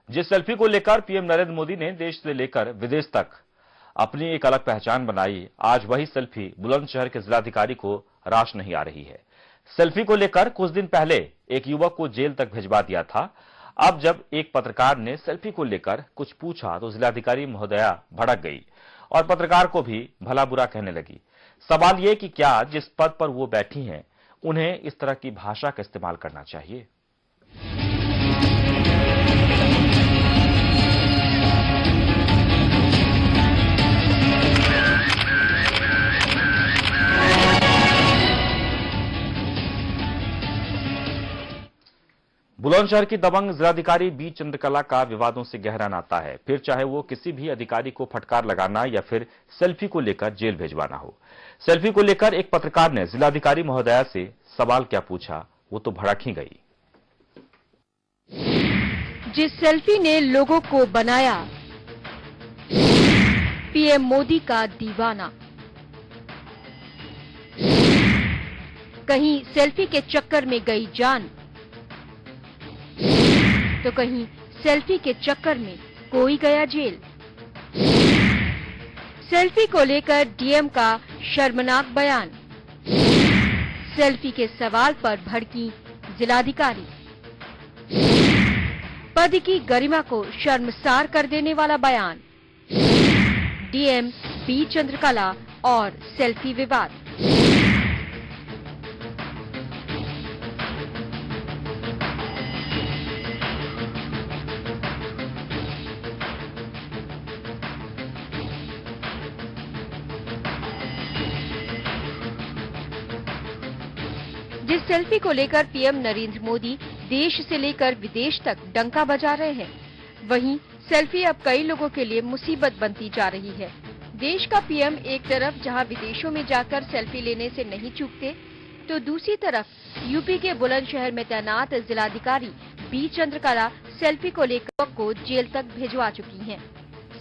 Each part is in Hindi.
जिस सेल्फी को लेकर पीएम नरेंद्र मोदी ने देश से लेकर विदेश तक अपनी एक अलग पहचान बनाई, आज वही सेल्फी बुलंदशहर के जिलाधिकारी को रास नहीं आ रही है। सेल्फी को लेकर कुछ दिन पहले एक युवक को जेल तक भिजवा दिया था। अब जब एक पत्रकार ने सेल्फी को लेकर कुछ पूछा तो जिलाधिकारी महोदया भड़क गई और पत्रकार को भी भला बुरा कहने लगी। सवाल यह कि क्या जिस पद पर वो बैठी हैं उन्हें इस तरह की भाषा का इस्तेमाल करना चाहिए? बुलंदशहर की दबंग जिलाधिकारी बी चंद्रकला का विवादों से गहरा नाता है, फिर चाहे वो किसी भी अधिकारी को फटकार लगाना या फिर सेल्फी को लेकर जेल भेजवाना हो। सेल्फी को लेकर एक पत्रकार ने जिलाधिकारी महोदया से सवाल क्या पूछा, वो तो भड़क ही गई। जिस सेल्फी ने लोगों को बनाया पीएम मोदी का दीवाना, कहीं सेल्फी के चक्कर में गई जान तो कहीं सेल्फी के चक्कर में कोई गया जेल। सेल्फी को लेकर डीएम का शर्मनाक बयान, सेल्फी के सवाल पर भड़की जिलाधिकारी, पद की गरिमा को शर्मसार कर देने वाला बयान, डीएम बी चंद्रकला और सेल्फी विवाद। जिस सेल्फी को लेकर पीएम नरेंद्र मोदी देश से लेकर विदेश तक डंका बजा रहे हैं, वहीं सेल्फी अब कई लोगों के लिए मुसीबत बनती जा रही है। देश का पीएम एक तरफ जहां विदेशों में जाकर सेल्फी लेने से नहीं चूकते, तो दूसरी तरफ यूपी के बुलंदशहर में तैनात जिलाधिकारी बी चंद्रकला सेल्फी को लेकर को जेल तक भिजवा चुकी हैं।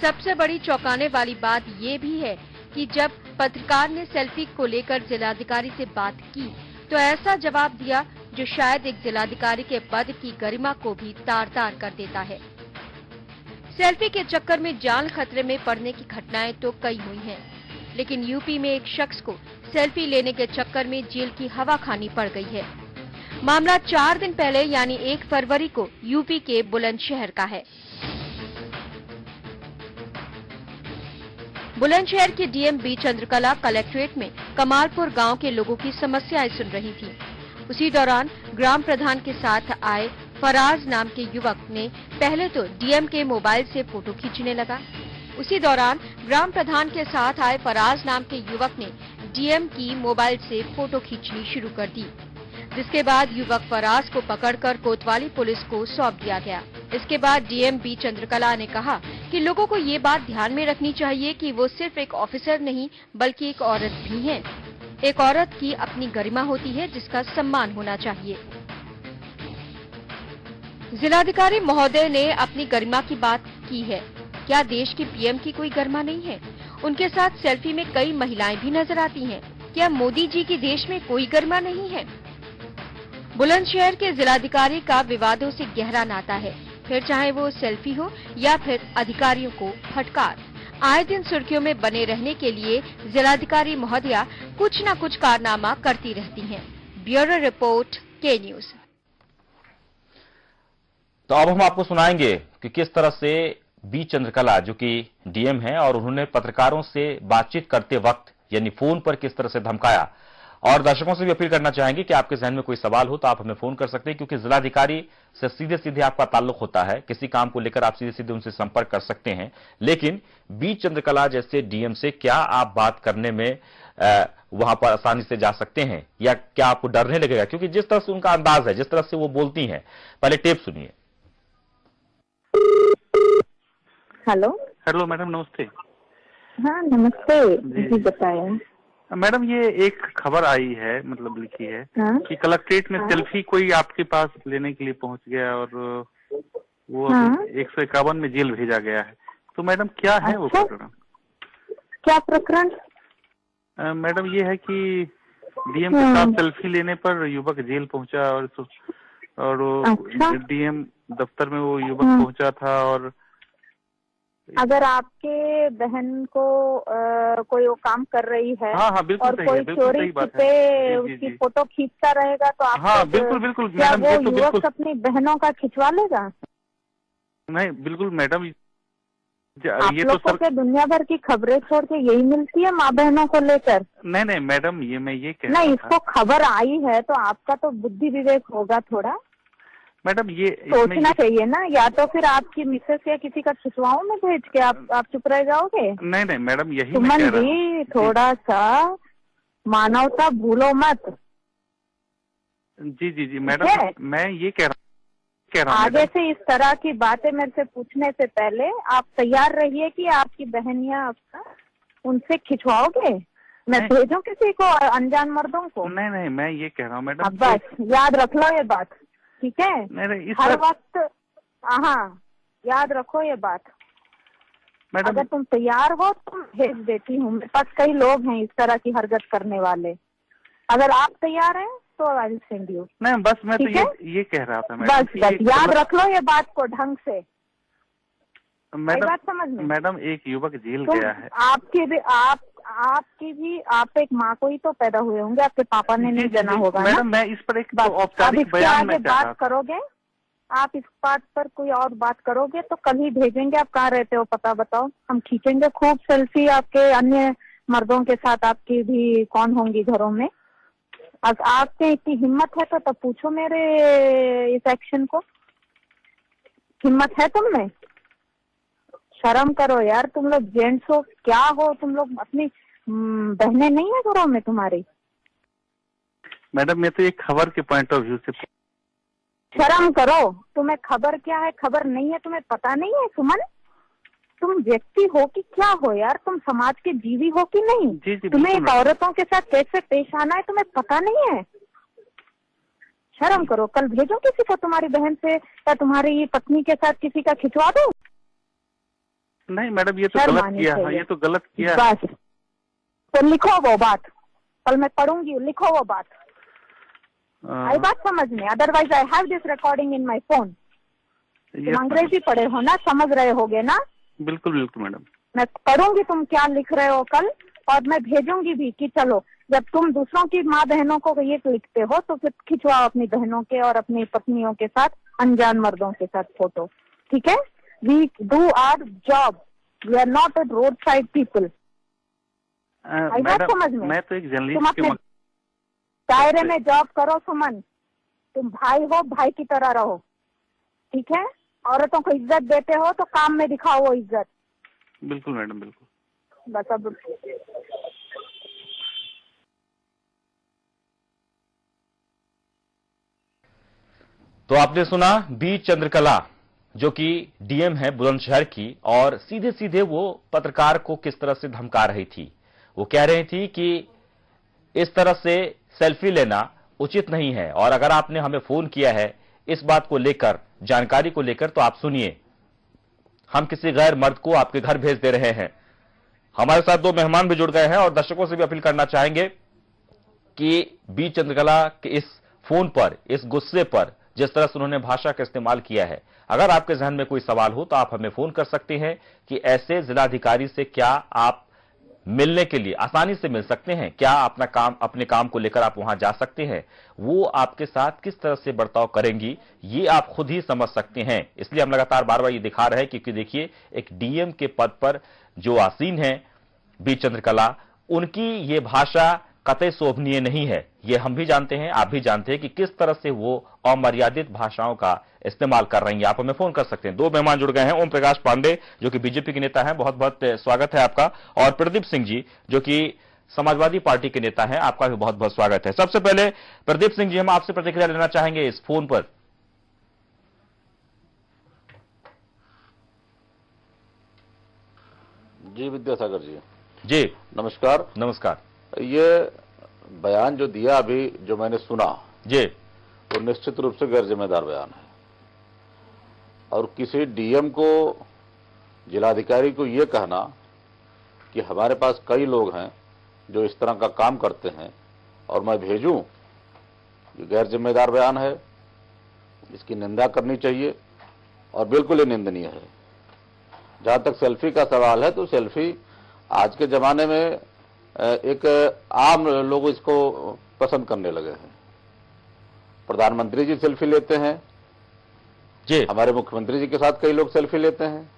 सबसे बड़ी चौंकाने वाली बात ये भी है कि जब पत्रकार ने सेल्फी को लेकर जिलाधिकारी से बात की तो ऐसा जवाब दिया जो शायद एक जिलाधिकारी के पद की गरिमा को भी तार-तार कर देता है। सेल्फी के चक्कर में जान खतरे में पड़ने की घटनाएं तो कई हुई हैं, लेकिन यूपी में एक शख्स को सेल्फी लेने के चक्कर में जेल की हवा खानी पड़ गई है। मामला 4 दिन पहले यानी 1 फरवरी को यूपी के बुलंदशहर का है। बुलंदशहर की डीएम बी चंद्रकला कलेक्ट्रेट में कमालपुर गांव के लोगों की समस्याएं सुन रही थी। उसी दौरान ग्राम प्रधान के साथ आए फराज नाम के युवक ने पहले तो डीएम के मोबाइल से फोटो खींचने लगा। उसी दौरान ग्राम प्रधान के साथ आए फराज नाम के युवक ने डीएम की मोबाइल से फोटो खींचनी शुरू कर दी, जिसके बाद युवक फराज को पकड़कर कोतवाली पुलिस को सौंप दिया गया। इसके बाद डीएम बी चंद्रकला ने कहा कि लोगों को ये बात ध्यान में रखनी चाहिए कि वो सिर्फ एक ऑफिसर नहीं बल्कि एक औरत भी हैं। एक औरत की अपनी गरिमा होती है जिसका सम्मान होना चाहिए। जिलाधिकारी महोदय ने अपनी गरिमा की बात की है। क्या देश के पीएम की कोई गरिमा नहीं है? उनके साथ सेल्फी में कई महिलाएं भी नजर आती हैं। क्या मोदी जी की देश में कोई गरिमा नहीं है? बुलंदशहर के जिलाधिकारी का विवादों से गहरा नाता है, फिर चाहे वो सेल्फी हो या फिर अधिकारियों को फटकार। आए दिन सुर्खियों में बने रहने के लिए जिलाधिकारी महोदया कुछ न कुछ कारनामा करती रहती हैं। ब्यूरो रिपोर्ट, के न्यूज। तो अब हम आपको सुनाएंगे कि किस तरह से बी चंद्रकला जो कि डीएम है और उन्होंने पत्रकारों से बातचीत करते वक्त यानी फोन पर किस तरह से धमकाया। और दर्शकों से भी अपील करना चाहेंगे कि आपके जहन में कोई सवाल हो तो आप हमें फोन कर सकते हैं, क्योंकि जिलाधिकारी से सीधे सीधे आपका ताल्लुक होता है। किसी काम को लेकर आप सीधे सीधे उनसे संपर्क कर सकते हैं, लेकिन बी चंद्रकला जैसे डीएम से क्या आप बात करने में वहां पर आसानी से जा सकते हैं या क्या आपको डरने लगेगा? क्योंकि जिस तरह से उनका अंदाज है, जिस तरह से वो बोलती हैं, पहले टेप सुनिए। हेलो हेलो मैडम, नमस्ते। हाँ नमस्ते जी, बताएं। मैडम ये एक खबर आई है, मतलब लिखी है कि कलेक्ट्रेट में सेल्फी कोई आपके पास लेने के लिए पहुंच गया और वो 151 में जेल भेजा गया है। तो मैडम क्या है वो प्रकरण? क्या प्रकरण? मैडम ये है कि डीएम के साथ सेल्फी लेने पर युवक जेल पहुंचा और डीएम दफ्तर में वो युवक पहुंचा था और अगर आपके बहन को कोई वो काम कर रही है, हाँ बिल्कुल और सही कोई है, बिल्कुल चोरी सही बात छिपे है। उसकी फोटो खींचता रहेगा तो आप हाँ बिल्कुल बिल्कुल क्या मैडम, वो ये तो युवक बिल्कुल अपनी बहनों का खिंचवा लेगा? नहीं बिल्कुल मैडम, आप ये तो लोगों के दुनिया भर की खबरें छोड़ के यही मिलती है माँ बहनों को लेकर। नहीं मैडम, ये मैं ये कह नहीं, रहा इसको खबर आई है तो आपका तो बुद्धि विवेक होगा थोड़ा, मैडम, ये सोचना चाहिए ना। या तो फिर आपकी मिसेस या किसी का खिंचवाओ में भेज के आप चुप रह जाओगे? नहीं मैडम, यही मैं सुमन कह रहा हूँ। जी, थोड़ा सा मानवता भूलो मत। जी मैडम, मैं ये कह रहा हूँ आगे से इस तरह की बातें मेरे से पूछने से पहले आप तैयार रहिए कि आपकी बहन या आपका उनसे खिंचवाओगे। मैं भेजूं किसी को, अनजान मर्दों को? नहीं मैं ये कह रहा हूँ मैडम, अब बस याद रख लो ये बात, ठीक है? नहीं, हर वक्त हाँ याद रखो ये बात मैडम। अगर तुम तैयार हो तो भेज देती हूँ, मेरे पास कई लोग हैं इस तरह की हरकत करने वाले। अगर आप तैयार हैं तो आई विल सेंड यू। नहीं बस मैं तो ये कह रहा था मैडम, बस याद रख लो ये बात को ढंग से। मैडम, बात समझ में? मैडम एक युवक जेल गया है। आपकी भी आप एक माँ को ही तो पैदा हुए होंगे, आपके पापा ने नहीं जना होगा ना? मैडम मैं इस पर एक औपचारिक बयान में बात करोगे, आप इस बात पर कोई और बात करोगे तो कल ही भेजेंगे। आप कहाँ रहते हो पता बताओ, हम खींचेंगे खूब सेल्फी आपके अन्य मर्दों के साथ। आपकी भी कौन होंगी घरों में? अब आपके इतनी हिम्मत है तो तब पूछो मेरे इस एक्शन को। हिम्मत है तुम में? शर्म करो यार, तुम लोग जेंट्स हो क्या हो? तुम लोग अपनी बहनें नहीं है घरों में तुम्हारी? मैडम मैं तो एक खबर के पॉइंट ऑफ व्यू से। शर्म करो, तुम्हें खबर क्या है खबर नहीं है तुम्हें पता नहीं है? सुमन, तुम व्यक्ति हो कि क्या हो यार? तुम समाज के जीवी हो कि नहीं? जी, तुम्हें एक औरतों के साथ कैसे पेश आना है तुम्हें पता नहीं है? शर्म करो, कल भेजो किसी को तुम्हारी बहन से या तुम्हारी पत्नी के साथ किसी का खिंचवा दो। नहीं मैडम, ये तो गलत किया है, ये तो गलत किया। बस तो लिखो वो बात, कल मैं पढ़ूंगी, लिखो वो बात। आई बात समझ में? Otherwise I have this recording in my phone. तुम अंग्रेजी पढ़े हो ना, समझ रहे होगे ना? बिल्कुल बिल्कुल मैडम, मैं पढ़ूंगी तुम क्या लिख रहे हो कल, और मैं भेजूंगी भी कि चलो जब तुम दूसरों की माँ बहनों को ये लिखते हो तो फिर खिंचवाओ अपनी बहनों के और अपनी पत्नियों के साथ, अनजान मर्दों के साथ फोटो, ठीक है? We do our job, we are not a road side people. आई बात समझ में? मैं तो एक तुम जर्नलिस्ट अपने दायरे में जॉब करो सुमन, तुम भाई हो, भाई की तरह रहो, ठीक है? औरतों को इज्जत देते हो तो काम में दिखाओ वो इज्जत। बिल्कुल मैडम, बिल्कुल। बस अब तो आपने सुना बी चंद्रकला, जो कि डीएम है बुलंदशहर की, और सीधे सीधे वो पत्रकार को किस तरह से धमका रही थी। वो कह रही थी कि इस तरह से सेल्फी लेना उचित नहीं है, और अगर आपने हमें फोन किया है इस बात को लेकर, जानकारी को लेकर, तो आप सुनिए, हम किसी गैर मर्द को आपके घर भेज दे रहे हैं। हमारे साथ दो मेहमान भी जुड़ गए हैं और दर्शकों से भी अपील करना चाहेंगे कि बी चंद्रकला के इस फोन पर, इस गुस्से पर, जिस तरह से उन्होंने भाषा का इस्तेमाल किया है, अगर आपके जहन में कोई सवाल हो तो आप हमें फोन कर सकते हैं कि ऐसे जिलाधिकारी से क्या आप मिलने के लिए आसानी से मिल सकते हैं, क्या अपने काम को लेकर आप वहां जा सकते हैं, वो आपके साथ किस तरह से बर्ताव करेंगी ये आप खुद ही समझ सकते हैं। इसलिए हम लगातार बार बार ये दिखा रहे हैं, क्योंकि देखिए एक डीएम के पद पर जो आसीन है बी चंद्रकला, उनकी ये भाषा कतई शोभनीय नहीं है। ये हम भी जानते हैं, आप भी जानते हैं कि किस तरह से वो अमर्यादित भाषाओं का इस्तेमाल कर रही हैं। आप हमें फोन कर सकते हैं। दो मेहमान जुड़ गए हैं, ओम प्रकाश पांडे जो कि बीजेपी के नेता हैं, बहुत बहुत स्वागत है आपका, और प्रदीप सिंह जी जो कि समाजवादी पार्टी के नेता हैं, आपका भी बहुत बहुत स्वागत है। सबसे पहले प्रदीप सिंह जी, हम आपसे प्रतिक्रिया लेना चाहेंगे इस फोन पर। जी विद्यासागर जी, जी नमस्कार। नमस्कार। ये बयान जो दिया अभी, जो मैंने सुना जी, वो निश्चित रूप से गैर जिम्मेदार बयान है, और किसी डीएम को, जिलाधिकारी को ये कहना कि हमारे पास कई लोग हैं जो इस तरह का काम करते हैं और मैं भेजूं, ये गैर जिम्मेदार बयान है, इसकी निंदा करनी चाहिए। और बिल्कुल ही निंदनीय है। जहां तक सेल्फी का सवाल है तो सेल्फी आज के जमाने में एक आम लोग इसको पसंद करने लगे हैं। प्रधानमंत्री जी सेल्फी लेते हैं जी, हमारे मुख्यमंत्री जी के साथ कई लोग सेल्फी लेते हैं,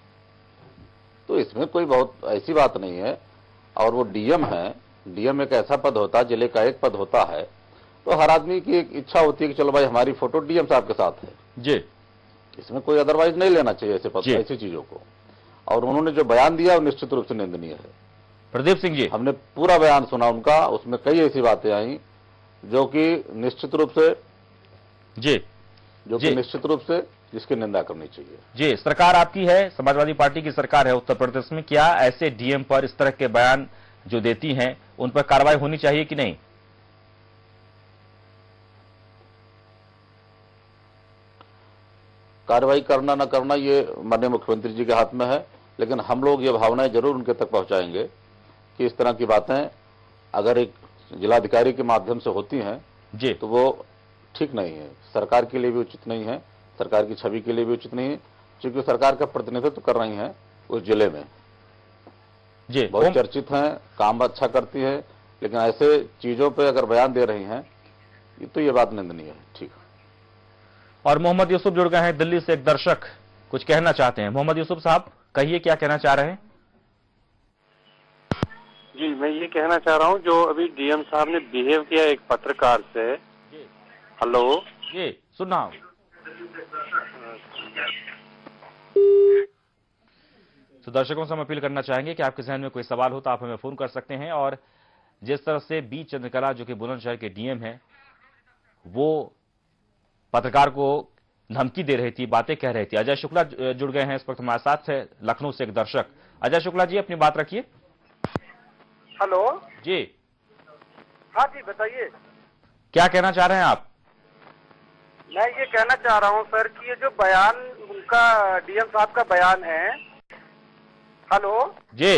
तो इसमें कोई बहुत ऐसी बात नहीं है। और वो डीएम है, डीएम एक ऐसा पद होता है, जिले का एक पद होता है, तो हर आदमी की एक इच्छा होती है कि चलो भाई हमारी फोटो डीएम साहब के साथ है जी, इसमें कोई अदरवाइज नहीं लेना चाहिए ऐसे पद, ऐसी चीजों को। और उन्होंने जो बयान दिया वो निश्चित रूप से निंदनीय है। प्रदीप सिंह जी, हमने पूरा बयान सुना उनका, उसमें कई ऐसी बातें आई जो कि निश्चित रूप से जी, निश्चित रूप से जिसकी निंदा करनी चाहिए। जी, सरकार आपकी है, समाजवादी पार्टी की सरकार है उत्तर प्रदेश में, क्या ऐसे डीएम पर इस तरह के बयान जो देती हैं उन पर कार्रवाई होनी चाहिए कि नहीं? कार्रवाई करना न करना ये माननीय मुख्यमंत्री जी के हाथ में है, लेकिन हम लोग ये भावनाएं जरूर उनके तक पहुंचाएंगे कि इस तरह की बातें अगर एक जिलाधिकारी के माध्यम से होती हैं जी, तो वो ठीक नहीं है, सरकार के लिए भी उचित नहीं है, सरकार की छवि के लिए भी उचित नहीं है, क्योंकि सरकार का प्रतिनिधित्व कर रही हैं उस जिले में जी, बहुत चर्चित हैं, काम अच्छा करती है, लेकिन ऐसे चीजों पे अगर बयान दे रही हैं तो ये बात निंदनीय है। ठीक है। और मोहम्मद यूसुफ जुड़ गए हैं दिल्ली से, एक दर्शक कुछ कहना चाहते हैं। मोहम्मद यूसुफ साहब कहिए, क्या कहना चाह रहे हैं? जी, मैं ये कहना चाह रहा हूँ जो अभी डीएम साहब ने बिहेव किया एक पत्रकार से। हेलो जी, सुन रहा हूं। तो दर्शकों से हम अपील करना चाहेंगे कि आपके जहन में कोई सवाल हो तो आप हमें फोन कर सकते हैं। और जिस तरह से बी चंद्रकला जो कि बुलंदशहर के डीएम हैं, वो पत्रकार को धमकी दे रही थी, बातें कह रही थी। अजय शुक्ला जुड़ गए हैं इस वक्त हमारे साथ है, लखनऊ से एक दर्शक। अजय शुक्ला जी, अपनी बात रखिए। हेलो जी, हाँ जी, बताइए। क्या कहना चाह रहे हैं आप? मैं ये कहना चाह रहा हूँ सर कि ये जो बयान उनका डीएम साहब का बयान है। हेलो जी,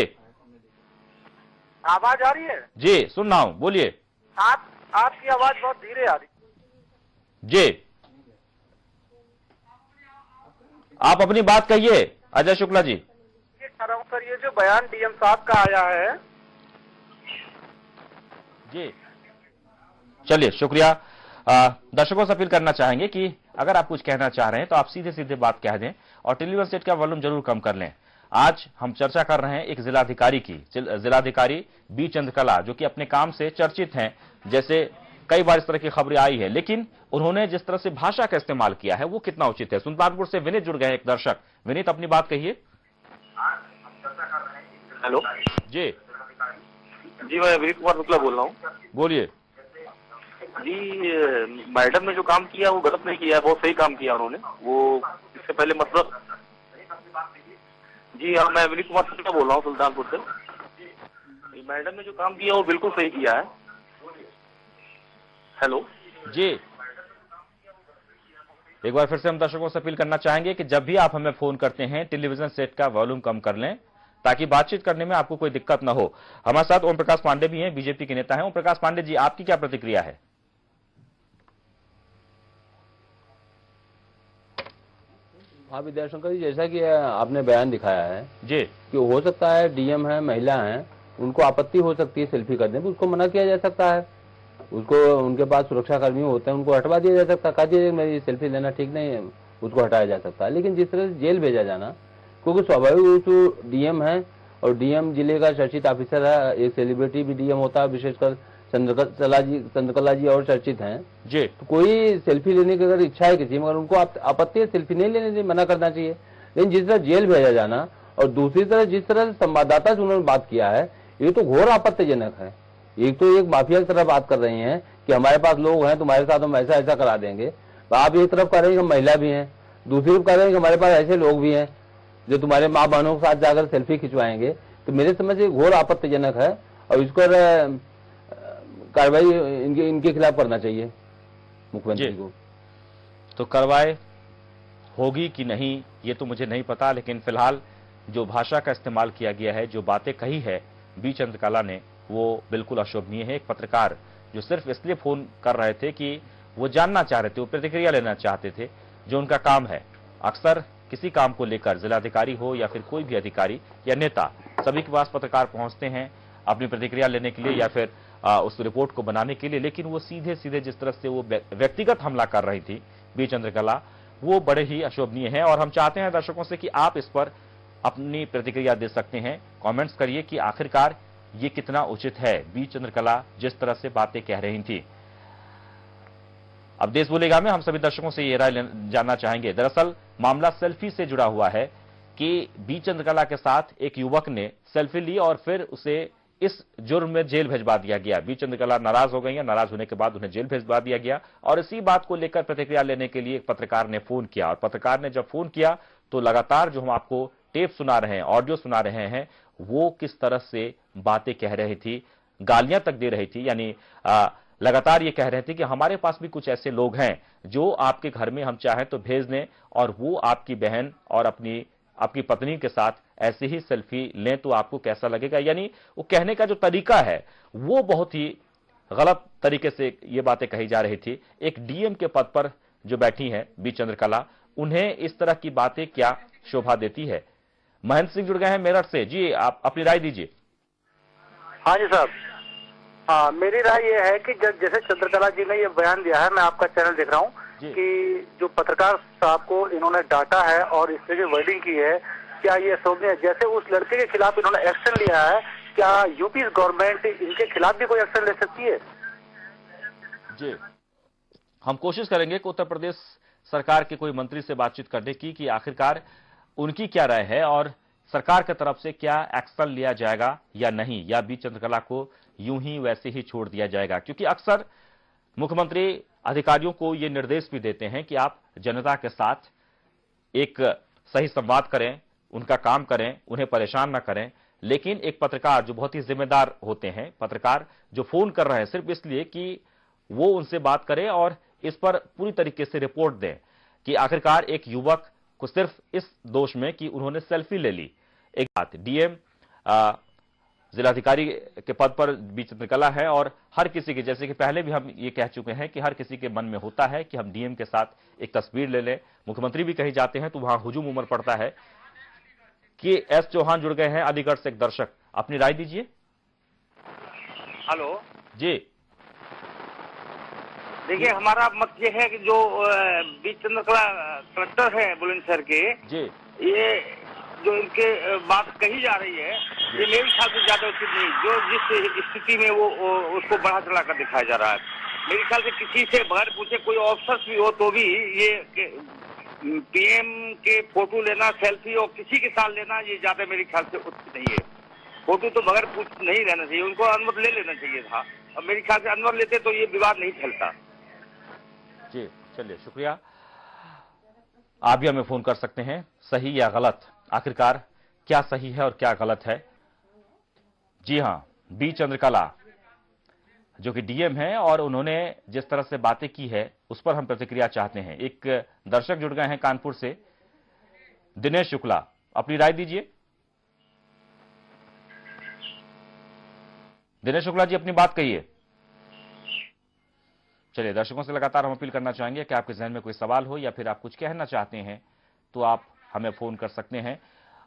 आवाज आ रही है? जी, सुन रहा हूं, बोलिए। आपकी आवाज बहुत धीरे आ रही। जी, आप अपनी बात कहिए अजय शुक्ला जी। ये कह रहा हूँ सर, ये जो बयान डीएम साहब का आया है। जी, चलिए, शुक्रिया। दर्शकों से अपील करना चाहेंगे कि अगर आप कुछ कहना चाह रहे हैं तो आप सीधे सीधे बात कह दें और टेलीविजन सेट का वॉल्यूम जरूर कम कर लें। आज हम चर्चा कर रहे हैं एक जिलाधिकारी की, जिलाधिकारी बी चंद्रकला, जो कि अपने काम से चर्चित हैं। जैसे कई बार इस तरह की खबरें आई है, लेकिन उन्होंने जिस तरह से भाषा का इस्तेमाल किया है वो कितना उचित है। सुल्तानपुर से विनीत जुड़ गए, एक दर्शक। विनीत, अपनी बात कहिए। हेलो जी, मैं विनीत कुमार शुक्ला बोल रहा हूँ। बोलिए। जी, मैडम ने जो काम किया वो गलत नहीं किया, बहुत सही काम किया उन्होंने। वो इससे पहले मतलब जी हाँ, मैं विनीत कुमार शुक्ला बोल रहा हूँ सुल्तानपुर से। मैडम ने जो काम किया वो बिल्कुल सही किया है। हेलो जी, एक बार फिर से हम दर्शकों से अपील करना चाहेंगे कि जब भी आप हमें फोन करते हैं टेलीविजन सेट का वॉल्यूम कम कर लें ताकि बातचीत करने में आपको कोई दिक्कत ना हो। हमारे साथ ओम प्रकाश पांडे भी हैं, बीजेपी के नेता हैं। ओम प्रकाश पांडे जी, आपकी क्या प्रतिक्रिया है? हाँ विद्याशंकर जी, जैसा कि आपने बयान दिखाया है जी, कि हो सकता है डीएम है, महिला है, उनको आपत्ति हो सकती है सेल्फी करने में, उसको मना किया जा सकता है। उसको, उनके पास सुरक्षा कर्मी होते हैं, उनको हटवा दिया जा सकता है, कहा दिया मेरी सेल्फी लेना ठीक नहीं है, उसको हटाया जा सकता है। लेकिन जिस तरह से जेल भेजा जाना, क्योंकि स्वाभाविक रूप से डीएम है और डीएम जिले का चर्चित ऑफिसर है, एक सेलिब्रिटी भी डीएम होता है, विशेषकर चंद्रकला जी और चर्चित हैं जी। तो कोई सेल्फी लेने की अगर इच्छा है किसी, मगर उनको आपत्ति है, सेल्फी नहीं लेने से मना करना चाहिए। लेकिन जिस तरह जेल भेजा जाना और दूसरी तरफ जिस तरह संवाददाता से उन्होंने बात किया है, ये तो घोर आपत्तिजनक है। एक तो एक माफिया की तरह बात कर रही हैं कि हमारे पास लोग हैं, तुम्हारे साथ हम ऐसा ऐसा करा देंगे। आप एक तरफ कह रहे हैं कि महिला भी हैं, दूसरी तरफ कह रहे हैं कि हमारे पास ऐसे लोग भी हैं जो तुम्हारे माँ बहनों के साथ जाकर सेल्फी खिंचवाएंगे। तो मेरे समझ से घोर आपत्तिजनक है और इस पर कार्रवाई इनके खिलाफ करना चाहिए मुख्यमंत्री को। तो कार्रवाई होगी कि नहीं ये तो मुझे नहीं पता, लेकिन फिलहाल जो भाषा का इस्तेमाल किया गया है, जो बातें कही है बी चंद्रकला ने, वो बिल्कुल अशोभनीय है। एक पत्रकार जो सिर्फ इसलिए फोन कर रहे थे कि वो जानना चाह रहे थे, वो प्रतिक्रिया लेना चाहते थे, जो उनका काम है। अक्सर किसी काम को लेकर जिलाधिकारी हो या फिर कोई भी अधिकारी या नेता, सभी के पास पत्रकार पहुंचते हैं अपनी प्रतिक्रिया लेने के लिए या फिर उस रिपोर्ट को बनाने के लिए, लेकिन वो सीधे सीधे जिस तरह से वो व्यक्तिगत हमला कर रही थी बी चंद्रकला, वो बड़े ही अशोभनीय है। और हम चाहते हैं दर्शकों से कि आप इस पर अपनी प्रतिक्रिया दे सकते हैं, कमेंट्स करिए कि आखिरकार ये कितना उचित है, बी चंद्रकला जिस तरह से बातें कह रही थी। अब देश बोलेगा में हम सभी दर्शकों से ये राय जानना चाहेंगे। दरअसल मामला सेल्फी से जुड़ा हुआ है कि बी चंद्रकला के साथ एक युवक ने सेल्फी ली और फिर उसे इस जुर्म में जेल भेजवा दिया गया। बी चंद्रकला नाराज हो गई है, नाराज होने के बाद उन्हें जेल भेजवा दिया गया और इसी बात को लेकर प्रतिक्रिया लेने के लिए एक पत्रकार ने फोन किया और पत्रकार ने जब फोन किया तो लगातार जो हम आपको टेप सुना रहे हैं, ऑडियो सुना रहे हैं, वो किस तरह से बातें कह रही थी, गालियां तक दे रही थी। यानी लगातार ये कह रहे थे कि हमारे पास भी कुछ ऐसे लोग हैं जो आपके घर में हम चाहें तो भेज दें और वो आपकी बहन और आपकी पत्नी के साथ ऐसे ही सेल्फी लें तो आपको कैसा लगेगा। यानी वो कहने का जो तरीका है वो बहुत ही गलत तरीके से ये बातें कही जा रही थी। एक डीएम के पद पर जो बैठी हैं बी चंद्रकला, उन्हें इस तरह की बातें क्या शोभा देती है। महेंद्र सिंह जुड़ गए हैं मेरठ से। जी, आप अपनी राय दीजिए। हाँ जी साहब, हाँ मेरी राय ये है कि जैसे चंद्रकला जी ने ये बयान दिया है, मैं आपका चैनल देख रहा हूँ कि जो पत्रकार साहब को इन्होंने डांटा है और इस तरह की वर्डिंग की है, क्या ये शोभनीय है। जैसे उस लड़के के खिलाफ इन्होंने एक्शन लिया है, क्या यूपी गवर्नमेंट इनके खिलाफ भी कोई एक्शन ले सकती है? जी, हम कोशिश करेंगे कि उत्तर प्रदेश सरकार के कोई मंत्री से बातचीत करने की कि आखिरकार उनकी क्या राय है और सरकार की तरफ से क्या एक्शन लिया जाएगा या नहीं, या बी चंद्रकला को यूं ही वैसे ही छोड़ दिया जाएगा। क्योंकि अक्सर मुख्यमंत्री अधिकारियों को ये निर्देश भी देते हैं कि आप जनता के साथ एक सही संवाद करें, उनका काम करें, उन्हें परेशान ना करें। लेकिन एक पत्रकार जो बहुत ही जिम्मेदार होते हैं, पत्रकार जो फोन कर रहे हैं सिर्फ इसलिए कि वो उनसे बात करें और इस पर पूरी तरीके से रिपोर्ट दें कि आखिरकार एक युवक को सिर्फ इस दोष में कि उन्होंने सेल्फी ले ली। एक बात, डीएम जिलाधिकारी के पद पर बी चंद्रकला है और हर किसी के, जैसे कि पहले भी हम ये कह चुके हैं कि हर किसी के मन में होता है कि हम डीएम के साथ एक तस्वीर ले लें। मुख्यमंत्री भी कहीं जाते हैं तो वहां हुजूम उमड़ पड़ता है। कि एस चौहान जुड़ गए हैं अलीगढ़ से एक दर्शक, अपनी राय दीजिए। हेलो जी, देखिए, हमारा मत ये है कि जो बी चंद्रकला कलेक्टर है बुलंदशहर के, जी, ये जो इनके बात कही जा रही है ये मेरे ख्याल से ज्यादा उचित नहीं। जो जिस स्थिति में वो उसको बढ़ा चढ़ा कर दिखाया जा रहा है, मेरे ख्याल से किसी से बगैर पूछे कोई ऑफिसर्स भी हो तो भी ये पीएम के फोटो लेना, सेल्फी और किसी के साथ लेना, ये ज्यादा मेरे ख्याल से उचित नहीं है। फोटो तो बगैर पूछ नहीं रहना चाहिए, उनको अनुमति ले लेना चाहिए था और मेरे ख्याल से अनुमति लेते तो ये विवाद नहीं फैलता। जी, चलिए, शुक्रिया। आप भी हमें फोन कर सकते हैं। सही या गलत, आखिरकार क्या सही है और क्या गलत है। जी हां, बी चंद्रकला जो कि डीएम है और उन्होंने जिस तरह से बातें की है उस पर हम प्रतिक्रिया चाहते हैं। एक दर्शक जुड़ गए हैं कानपुर से, दिनेश शुक्ला, अपनी राय दीजिए। दिनेश शुक्ला जी, अपनी बात कहिए। चलिए, दर्शकों से लगातार हम अपील करना चाहेंगे कि आपके जहन में कोई सवाल हो या फिर आप कुछ कहना चाहते हैं तो आप हमें फोन कर सकते हैं।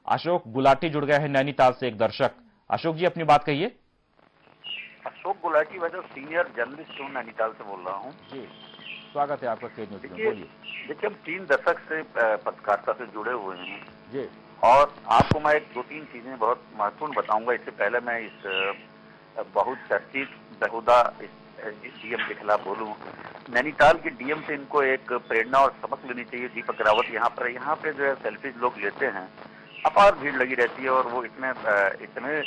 अशोक गुलाटी जुड़ गए हैं नैनीताल से एक दर्शक। अशोक जी, अपनी बात कहिए। अशोक गुलाटी, मैं जो सीनियर जर्नलिस्ट हूँ, नैनीताल से बोल रहा हूँ। जी, स्वागत है आपका केज न्यूज में, बोलिए। देखिए, हम 3 दशक से पत्रकारिता से जुड़े हुए हैं जी, और आपको मैं 2-3 चीजें बहुत महत्वपूर्ण बताऊंगा। इससे पहले मैं इस बहुत चर्चित बेहुदा डीएम के खिलाफ बोलूं। नैनीताल के डीएम से इनको एक प्रेरणा और सबक लेनी चाहिए। दीपक रावत यहाँ पे जो है सेल्फीज लोग लेते हैं, अपार भीड़ लगी रहती है और वो इतने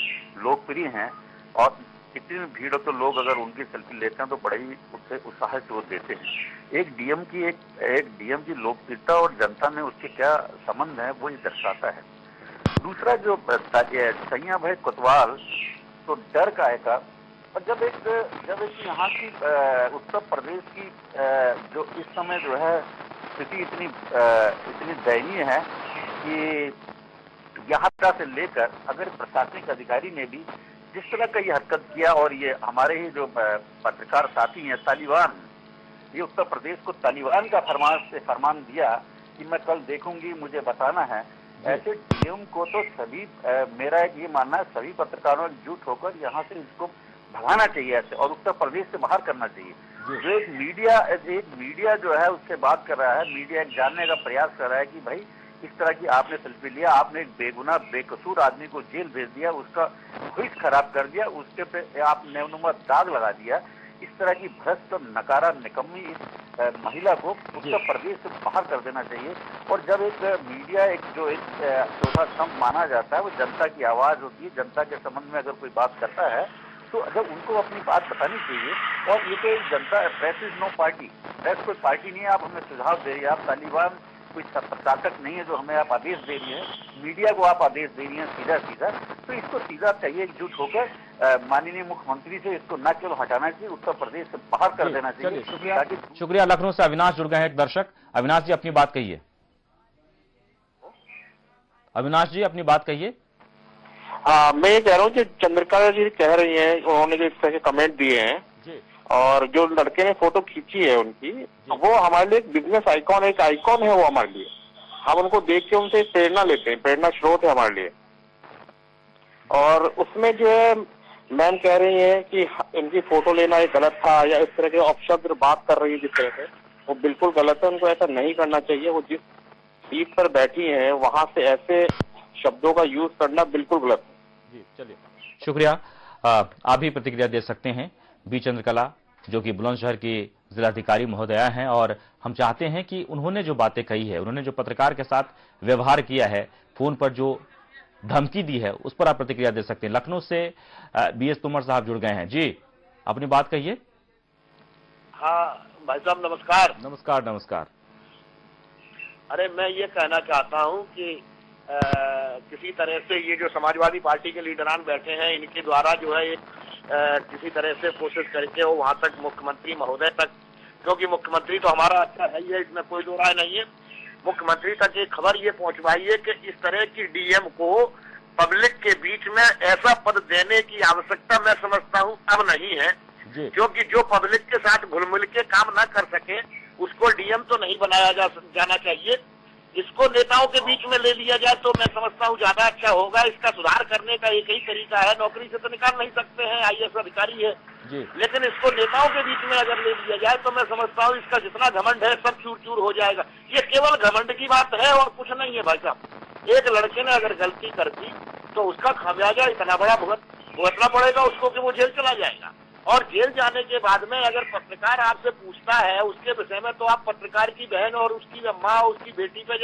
लोकप्रिय हैं और इतनी भीड़ हो तो लोग अगर उनकी सेल्फी लेते हैं तो बड़े ही उससे उत्साह से वो देते हैं। एक डीएम की लोकप्रियता और जनता में उसके क्या संबंध है वो ये दर्शाता है। दूसरा जो सैया भाई कोतवाल तो डर का है और जब एक यहाँ की उत्तर प्रदेश की जो इस समय जो है स्थिति इतनी दयनीय है कि यहाँ से लेकर अगर प्रशासनिक अधिकारी ने भी जिस तरह का ये हरकत किया और ये हमारे ही जो पत्रकार साथी हैं तालिबान, ये उत्तर प्रदेश को तालिबान का फरमान दिया कि मैं कल देखूंगी, मुझे बताना है। ऐसे डीएम को तो सभी, मेरा ये मानना है, सभी पत्रकारों एकजुट होकर यहाँ से इसको भगाना चाहिए ऐसे, और उत्तर प्रदेश से बाहर करना चाहिए। जो एक मीडिया जो है उससे बात कर रहा है, मीडिया एक जानने का प्रयास कर रहा है कि भाई इस तरह की आपने सेल्फी लिया, आपने एक बेगुनाह बेकसूर आदमी को जेल भेज दिया, उसका भविष्य खराब कर दिया, उसके पे आप नेवनुमा दाग लगा दिया। इस तरह की भ्रष्ट और नकारा निकम्मी इस महिला को उत्तर प्रदेश से बाहर कर देना चाहिए। और जब एक मीडिया एक चौथा स्तंभ माना जाता है, वो जनता की आवाज होती है, जनता के संबंध में अगर कोई बात करता है तो जब उनको अपनी बात बतानी चाहिए। और ये तो एक जनता, press is no party, press कोई पार्टी नहीं है। आप हमें सुझाव दे रही है, आप तालिबान कोई प्रशासक नहीं है जो हमें आप आदेश दे रही है, मीडिया को आप आदेश दे रही है सीधा सीधा। तो इसको सीधा चाहिए एकजुट होकर माननीय मुख्यमंत्री से इसको न केवल हटाना चाहिए, उत्तर प्रदेश से बाहर कर देना चाहिए। शुक्रिया। लखनऊ से अविनाश जुड़ गए हैं, एक दर्शक। अविनाश जी अपनी बात कहिए। अविनाश जी अपनी बात कहिए। मैं ये कह रहा हूँ कि चंद्रिका जी कह रही हैं, उन्होंने जो इस तरह के कमेंट दिए हैं और जो लड़के ने फोटो खींची है उनकी, वो हमारे लिए एक बिजनेस आइकॉन, एक आइकॉन है वो हमारे लिए। हम उनको देख के उनसे प्रेरणा लेते हैं, प्रेरणा स्रोत है हमारे लिए। और उसमें जो है मैम कह रही है कि इनकी फोटो लेना ये गलत था, या इस तरह के अपशब्द बात कर रही है जिस तरह से, वो बिल्कुल गलत है। उनको ऐसा नहीं करना चाहिए। वो जिस सीट पर बैठी है वहां से ऐसे शब्दों का यूज करना बिल्कुल गलत है। जी चलिए, शुक्रिया। आप भी प्रतिक्रिया दे सकते हैं। बी चंद्रकला जो कि बुलंदशहर की जिलाधिकारी महोदया हैं, और हम चाहते हैं कि उन्होंने जो बातें कही है, उन्होंने जो पत्रकार के साथ व्यवहार किया है, फोन पर जो धमकी दी है, उस पर आप प्रतिक्रिया दे सकते हैं। लखनऊ से बीएस तोमर साहब जुड़ गए हैं। जी अपनी बात कहिए। हाँ भाई साहब नमस्कार। नमस्कार नमस्कार। अरे मैं ये कहना चाहता हूँ कि किसी तरह से ये जो समाजवादी पार्टी के लीडरान बैठे हैं, इनके द्वारा जो है किसी तरह से कोशिश करके वो वहां तक मुख्यमंत्री महोदय तक, क्योंकि मुख्यमंत्री तो हमारा अच्छा है ही है, इसमें कोई दो राय नहीं है, मुख्यमंत्री तक एक खबर ये पहुंचवाइए कि इस तरह की डीएम को पब्लिक के बीच में ऐसा पद देने की आवश्यकता मैं समझता हूं अब नहीं है, क्योंकि जो पब्लिक के साथ घुल मिल के काम न कर सके उसको डीएम तो नहीं बनाया जाना चाहिए। इसको नेताओं के बीच में ले लिया जाए तो मैं समझता हूँ ज्यादा अच्छा होगा। इसका सुधार करने का एक ही तरीका है, नौकरी से तो निकाल नहीं सकते हैं, आईएएस अधिकारी है, लेकिन इसको नेताओं के बीच में अगर ले लिया जाए तो मैं समझता हूँ इसका जितना घमंड है सब चूर चूर हो जाएगा। ये केवल घमंड की बात है और कुछ नहीं है भाई साहब। एक लड़के ने अगर गलती कर दी तो उसका खामियाजा इतना बड़ा भुगतना पड़ेगा उसको कि वो जेल चला जाएगा। और जेल जाने के बाद में अगर पत्रकार आपसे पूछता है उसके विषय में, तो आप पत्रकार की बहन और उसकी अम्मा उसकी बेटी पे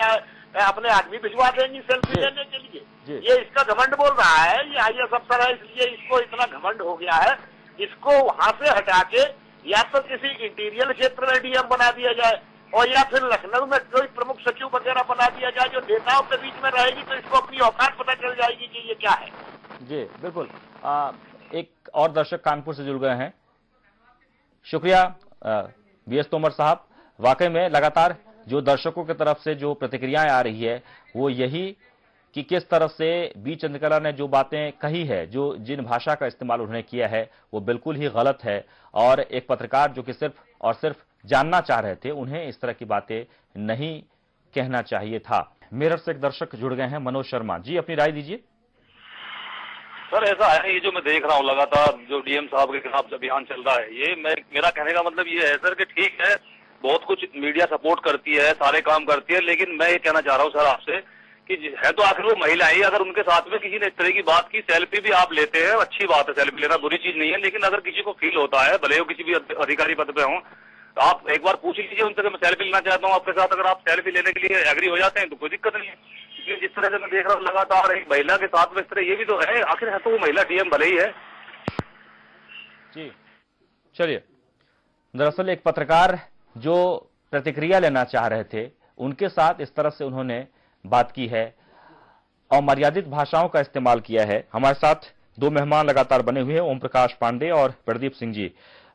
अपने आदमी भिजवा देंगी सेल्फी लेने के लिए। ये इसका घमंड बोल रहा है, ये आईएएस अफसर है इसलिए इसको इतना घमंड हो गया है। इसको वहां से हटा के या तो किसी इंटीरियर क्षेत्र में डीएम बना दिया जाए, और या फिर लखनऊ में कोई प्रमुख सचिव वगैरह बना दिया जाए जो नेताओं के बीच में रहेगी, तो इसको अपनी औकात पता चल जाएगी कि ये क्या है। जी बिल्कुल। एक और दर्शक कानपुर से जुड़ गए हैं। शुक्रिया बीएस तोमर साहब। वाकई में लगातार जो दर्शकों की तरफ से जो प्रतिक्रियाएं आ रही है वो यही कि किस तरह से बी चंद्रकला ने जो बातें कही है, जो जिन भाषा का इस्तेमाल उन्होंने किया है वो बिल्कुल ही गलत है, और एक पत्रकार जो कि सिर्फ और सिर्फ जानना चाह रहे थे, उन्हें इस तरह की बातें नहीं कहना चाहिए था। मेरठ से एक दर्शक जुड़ गए हैं, मनोज शर्मा जी अपनी राय दीजिए। सर ऐसा है, ये जो मैं देख रहा हूँ लगातार जो डीएम साहब के खिलाफ अभियान चल रहा है, ये मेरा कहने का मतलब ये है सर कि ठीक है बहुत कुछ मीडिया सपोर्ट करती है, सारे काम करती है, लेकिन मैं ये कहना चाह रहा हूँ सर आपसे कि है तो आखिर वो महिला ही, अगर उनके साथ में किसी ने इस तरह की बात की, सेल्फी भी आप लेते हैं, अच्छी बात है, सेल्फी लेना बुरी चीज नहीं है, लेकिन अगर किसी को फील होता है, भले वो किसी भी अधिकारी पद पे हों, तो आप एक बार पूछ लीजिए उनसे मैं सेल्फी लेना चाहता हूँ आपके साथ, अगर आप सेल्फी लेने के लिए एग्री हो जाते हैं तो कोई दिक्कत नहीं है। जिस तरह से मैं देख रहा हूँ लगातार एक महिला के साथ में इस तरह, ये भी तो है, आखिर है तो वो महिला डीएम भले ही है। जी चलिए, दरअसल एक पत्रकार जो प्रतिक्रिया लेना चाह रहे थे उनके साथ इस तरह से उन्होंने बात की है और मर्यादित भाषाओं का इस्तेमाल किया है। हमारे साथ दो मेहमान लगातार बने हुए हैं, ओम प्रकाश पांडे और प्रदीप सिंह जी।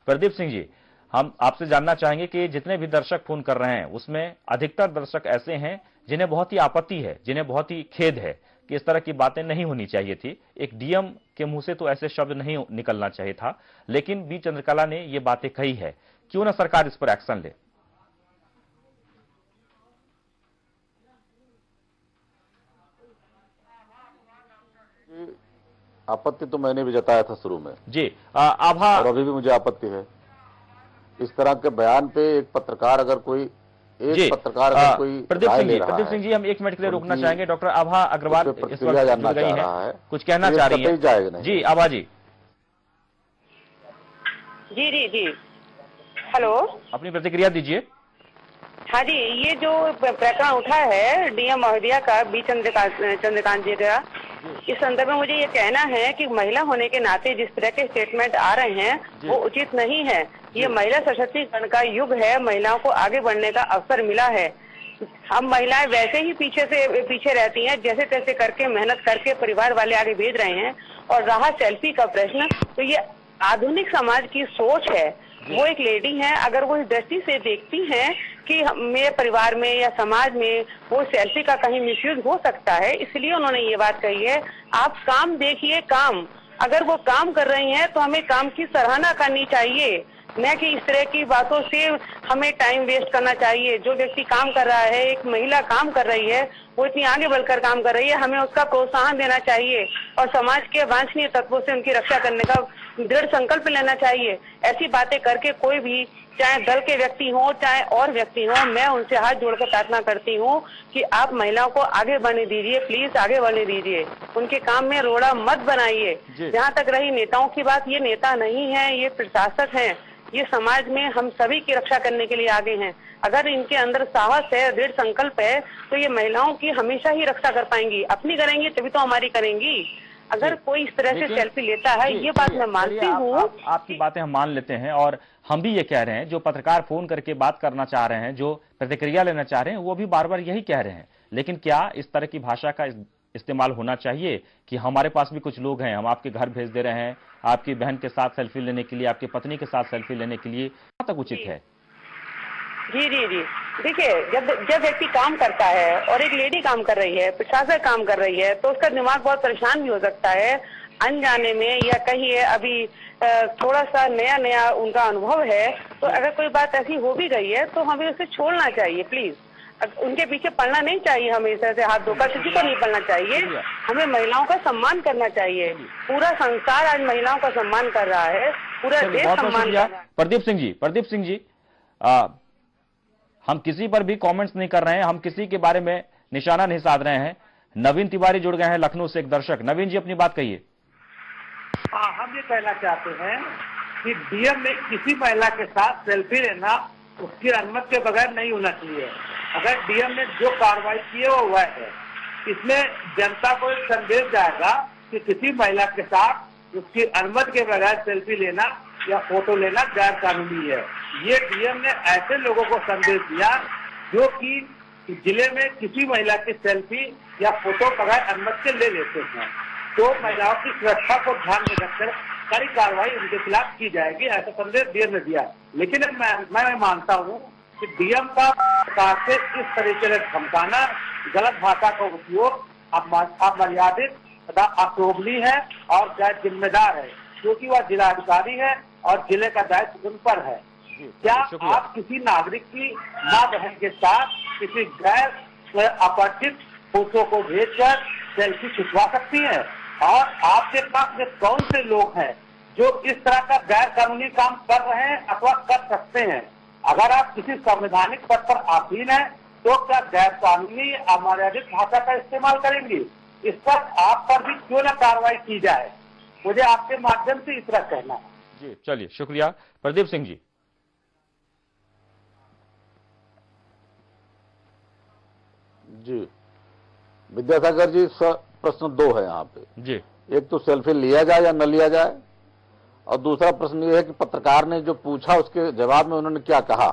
प्रदीप सिंह जी, हम आपसे जानना चाहेंगे कि जितने भी दर्शक फोन कर रहे हैं उसमें अधिकतर दर्शक ऐसे हैं जिन्हें बहुत ही आपत्ति है, जिन्हें बहुत ही खेद है कि इस तरह की बातें नहीं होनी चाहिए थी, एक डीएम के मुंह से तो ऐसे शब्द नहीं निकलना चाहिए था, लेकिन बी चंद्रकला ने ये बातें कही है, क्यों ना सरकार इस पर एक्शन ले। आपत्ति तो मैंने भी जताया था शुरू में जी। आभा, और अभी भी मुझे आपत्ति है इस तरह के बयान पे। एक पत्रकार अगर कोई पत्रकार अगर कोई प्रदीप सिंह जी हम 1 मिनट के लिए रुकना चाहेंगे। डॉक्टर आभा अग्रवाल इस वक्त जुड़ गई हैं, कुछ कहना चाह रही हैं। जी आभा जी। जी जी जी, हेलो, अपनी प्रतिक्रिया दीजिए। हाँ जी, ये जो प्रकरण उठा है डीएम महोदया का, बी चंद्रकांत जी का, इस संदर्भ में मुझे ये कहना है कि महिला होने के नाते जिस तरह के स्टेटमेंट आ रहे हैं वो उचित नहीं है। ये महिला सशक्तिकरण का युग है, महिलाओं को आगे बढ़ने का अवसर मिला है। हम महिलाएं वैसे ही पीछे रहती हैं, जैसे तैसे करके मेहनत करके परिवार वाले आगे भेज रहे हैं। और रहा सेल्फी का प्रश्न, तो ये आधुनिक समाज की सोच है। वो एक लेडी हैं, अगर वो इस दृष्टि से देखती हैं कि मेरे परिवार में या समाज में वो सेल्फी का कहीं मिसयूज हो सकता है, इसलिए उन्होंने ये बात कही है। आप काम देखिए, काम अगर वो काम कर रही हैं तो हमें काम की सराहना करनी चाहिए, न कि इस तरह की बातों से हमें टाइम वेस्ट करना चाहिए। जो व्यक्ति काम कर रहा है, एक महिला काम कर रही है, वो इतनी आगे बढ़कर काम कर रही है, हमें उसका प्रोत्साहन देना चाहिए और समाज के वांछनीय तत्वों से उनकी रक्षा करने का दृढ़ संकल्प लेना चाहिए। ऐसी बातें करके कोई भी, चाहे दल के व्यक्ति हो चाहे और व्यक्ति हो, मैं उनसे हाथ जोड़कर प्रार्थना करती हूँ कि आप महिलाओं को आगे बढ़ने दीजिए, प्लीज आगे बढ़ने दीजिए, उनके काम में रोड़ा मत बनाइए। जहाँ तक रही नेताओं की बात, ये नेता नहीं है, ये प्रशासक हैं, ये समाज में हम सभी की रक्षा करने के लिए आगे हैं। अगर इनके अंदर साहस है, दृढ़ संकल्प है, तो ये महिलाओं की हमेशा ही रक्षा कर पाएंगी। अपनी करेंगी तभी तो हमारी करेंगी। अगर कोई इस तरह से सेल्फी लेता है, ये बात मैं मानती हूँ। आपकी बातें हम मान लेते हैं और हम भी ये कह रहे हैं, जो पत्रकार फोन करके बात करना चाह रहे हैं, जो प्रतिक्रिया लेना चाह रहे हैं, वो भी बार बार यही कह रहे हैं। लेकिन क्या इस तरह की भाषा का इस्तेमाल होना चाहिए कि हमारे पास भी कुछ लोग हैं, हम आपके घर भेज दे रहे हैं आपकी बहन के साथ सेल्फी लेने के लिए, आपकी पत्नी के साथ सेल्फी लेने के लिए, कहाँ तक उचित है? जी जी जी, देखिए, जब व्यक्ति काम करता है और एक लेडी काम कर रही है, प्रशासक काम कर रही है, तो उसका दिमाग बहुत परेशान भी हो सकता है अनजाने में, या कहिए अभी थोड़ा सा नया उनका अनुभव है। तो अगर कोई बात ऐसी हो भी गई है तो हमें उसे छोड़ना चाहिए, प्लीज। उनके पीछे पड़ना नहीं चाहिए, हमेशा से हाथ धोकर किसी को नहीं पड़ना चाहिए। हमें महिलाओं का सम्मान करना चाहिए। पूरा संसार आज महिलाओं का सम्मान कर रहा है, पूरा देश सम्मान कर रहा है। प्रदीप सिंह जी, हम किसी पर भी कमेंट्स नहीं कर रहे हैं, हम किसी के बारे में निशाना नहीं साध रहे हैं। नवीन तिवारी जुड़ गए हैं लखनऊ से, एक दर्शक। नवीन जी, अपनी बात कहिए। हाँ, हम ये कहना चाहते हैं कि डीएम में किसी महिला के साथ सेल्फी लेना उसकी अनुमति के बगैर नहीं होना चाहिए। अगर डीएम ने जो कार्रवाई की है वो हुआ है, इसमें जनता को एक संदेश जाएगा कि किसी महिला के साथ उसकी अनुमति के बगैर सेल्फी लेना या फोटो लेना गैर कानूनी है। ये डीएम ने ऐसे लोगों को संदेश दिया जो कि जिले में किसी महिला की सेल्फी या फोटो बगैर अनुमति के ले लेते हैं, तो महिलाओं की सुरक्षा को ध्यान में रखकर कड़ी कार्रवाई उनके खिलाफ की जाएगी, ऐसा संदेश डीएम ने दिया। लेकिन मैं मानता हूँ कि डीएम का सरकार से इस तरीके से धमकाना, गलत भाषा का उपयोग अमर्यादित तथा अशोभनीय है और गैर जिम्मेदार है, क्योंकि वह जिलाधिकारी है और जिले का दायित्व उन पर है। क्या आप किसी नागरिक की मां बहन के साथ किसी गैर अपरिचित फोटो को भेजकर सेल्फी खिंचवा सकती हैं? और आपके पास में कौन से लोग हैं जो इस तरह का गैर कानूनी काम कर रहे हैं अथवा कर सकते हैं? अगर आप किसी संवैधानिक पद पर आसीन हैं तो क्या गैर कानूनी अमर्यादित भाषा का इस्तेमाल करेंगे? इस पर आप पर भी क्यों न कार्रवाई की जाए, मुझे आपके माध्यम से इस तरह कहना है। जी, चलिए, शुक्रिया। प्रदीप सिंह जी। जी, विद्यासागर जी, प्रश्न दो है यहाँ पे जी। एक तो सेल्फी लिया जाए या न लिया जाए, और दूसरा प्रश्न ये है कि पत्रकार ने जो पूछा उसके जवाब में उन्होंने क्या कहा।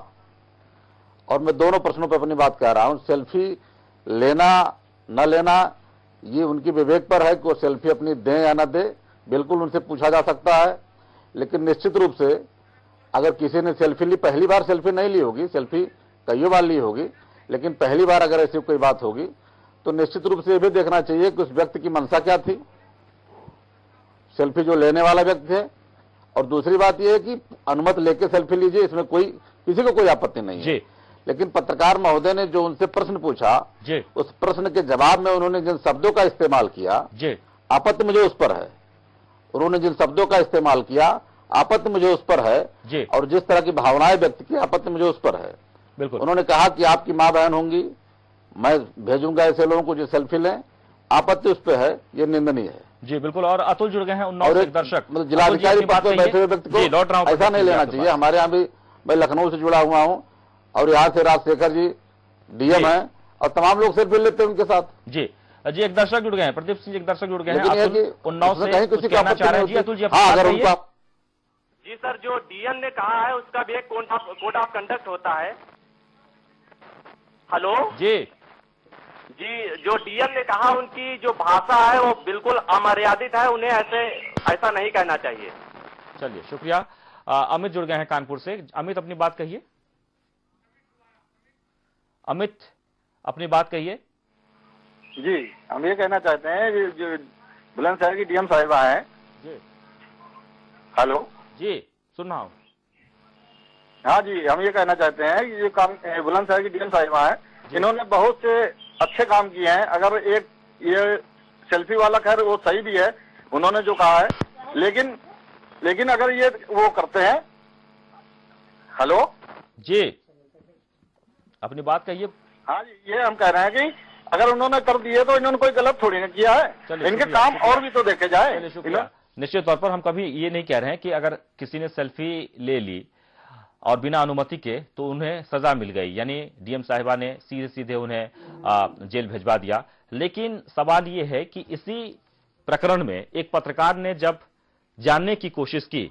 और मैं दोनों प्रश्नों पर अपनी बात कह रहा हूं। सेल्फी लेना न लेना ये उनकी विवेक पर है कि वो सेल्फी अपनी दें या न दे, बिल्कुल उनसे पूछा जा सकता है। लेकिन निश्चित रूप से अगर किसी ने सेल्फी ली, पहली बार सेल्फी नहीं ली होगी, सेल्फी कई बार ली होगी, लेकिन पहली बार अगर ऐसी कोई बात होगी तो निश्चित रूप से ये भी देखना चाहिए कि उस व्यक्ति की मंशा क्या थी, सेल्फी जो लेने वाला व्यक्ति है। और दूसरी बात यह है कि अनुमति लेके सेल्फी लीजिए, इसमें किसी को कोई आपत्ति नहीं है। लेकिन पत्रकार महोदय ने जो उनसे प्रश्न पूछा, उस प्रश्न के जवाब में उन्होंने जिन शब्दों का इस्तेमाल किया, आपत्ति मुझे उस पर है। उन्होंने जिन शब्दों का इस्तेमाल किया, आपत्ति मुझे उस पर है जी। और जिस तरह की भावनाएं व्यक्त की, आपत्ति मुझे उस पर है। बिल्कुल। उन्होंने कहा कि आपकी मां बहन होंगी, मैं भेजूंगा ऐसे लोगों को जो सेल्फी लें, आपत्ति उस पर है, ये निंदनीय है। जी बिल्कुल। और अतुल जुड़ गए हैं, उन्नाव से एक दर्शक। मतलब जिलाधिकारी पद पर बैठे हुए व्यक्ति को ऐसा नहीं लेना चाहिए। हमारे यहाँ भी, मैं लखनऊ से जुड़ा हुआ हूँ और यहाँ से राजशेखर जी डीएम है और तमाम लोग सेल्फी लेते हैं उनके साथ। जी जी, एक दर्शक जुड़ गए हैं, प्रदीप सिंह एक दर्शक जुड़ गए हैं उन्नाव से, कुछ कहना चाह रहे हैं। जी अतुल जी, हाँ, अगर उनका जी सर, जो डीएम ने कहा है उसका भी एक कोड ऑफ कंडक्ट होता है। हेलो जी जी, जो डीएम ने कहा उनकी जो भाषा है वो बिल्कुल अमर्यादित है, उन्हें ऐसा नहीं कहना चाहिए। चलिए शुक्रिया। अमित जुड़ गए हैं कानपुर से। अमित अपनी बात कहिए। अमित अपनी बात कहिए। जी, हम ये कहना चाहते हैं जो बुलंदशहर की डीएम साहिबा है। जी हेलो जी, सुन रहा हूं। हाँ जी, हम ये कहना चाहते हैं कि ये काम बुलंदशहर की डीएम साहिबा है, इन्होंने बहुत से अच्छे काम किए हैं। अगर एक ये सेल्फी वाला, खैर वो सही भी है उन्होंने जो कहा है, लेकिन अगर ये वो करते हैं। हेलो जी, अपनी बात कहिए। हाँ जी, ये हम कह रहे हैं कि अगर उन्होंने कर दिए तो इन्होंने कोई गलत थोड़ी ना किया है, इनके काम और भी तो देखे जाए। निश्चित तौर पर हम कभी ये नहीं कह रहे हैं कि अगर किसी ने सेल्फी ले ली और बिना अनुमति के तो उन्हें सजा मिल गई, यानी डीएम साहिबा ने सीधे सीधे उन्हें जेल भिजवा दिया। लेकिन सवाल ये है कि इसी प्रकरण में एक पत्रकार ने जब जानने की कोशिश की,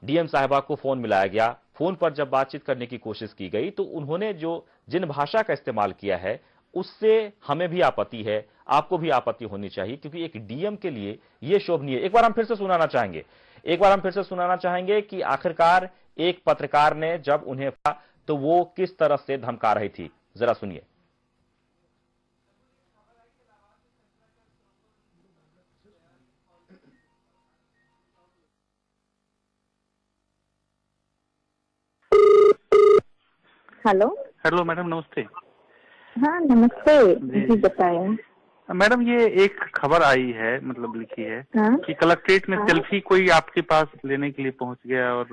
डीएम साहिबा को फोन मिलाया गया, फोन पर जब बातचीत करने की कोशिश की गई तो उन्होंने जिन भाषा का इस्तेमाल किया है उससे हमें भी आपत्ति है, आपको भी आपत्ति होनी चाहिए, क्योंकि एक डीएम के लिए यह शोभनीय। एक बार हम फिर से सुनाना चाहेंगे कि आखिरकार एक पत्रकार ने जब उन्हें तो वो किस तरह से धमका रही थी, जरा सुनिए। हेलो मैडम, नमस्ते। हाँ नमस्ते जी, बताएं। मैडम ये एक खबर आई है, मतलब लिखी है कि कलेक्ट्रेट में सेल्फी कोई आपके पास लेने के लिए पहुंच गया और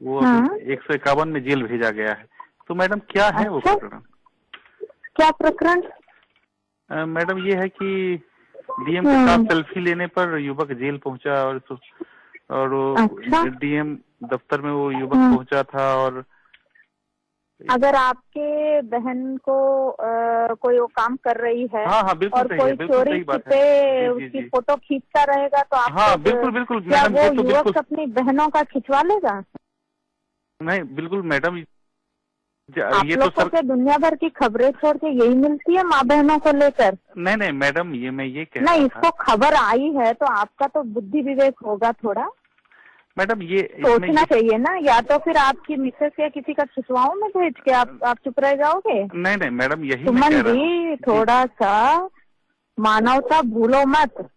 वो 151 में जेल भेजा गया है। तो मैडम क्या है वो प्रकरण? क्या प्रकरण? मैडम ये है कि डीएम के साथ सेल्फी लेने पर युवक जेल पहुंचा और डीएम दफ्तर में वो युवक पहुंचा था। और अगर आपके बहन को कोई वो काम कर रही है, हाँ, बिल्कुल और कोई चोरी छिपे उसकी फोटो खींचता रहेगा तो आप, हाँ बिल्कुल क्या वो युवक अपनी बहनों का खिंचवा लेगा? नहीं बिल्कुल मैडम, आप लोग को क्या दुनिया भर की खबरें छोड़ के यही मिलती है माँ बहनों को लेकर? नहीं मैडम, ये मैं ये कह नहीं, इसको खबर आई है तो आपका तो बुद्धि विवेक होगा थोड़ा। मैडम ये सोचना चाहिए ना, या तो फिर आपकी मिसेस या किसी का खिंचवाओ में भेज के आप चुप रह जाओगे? नहीं मैडम, यही सुमन जी, थोड़ा सा मानवता भूलो मत।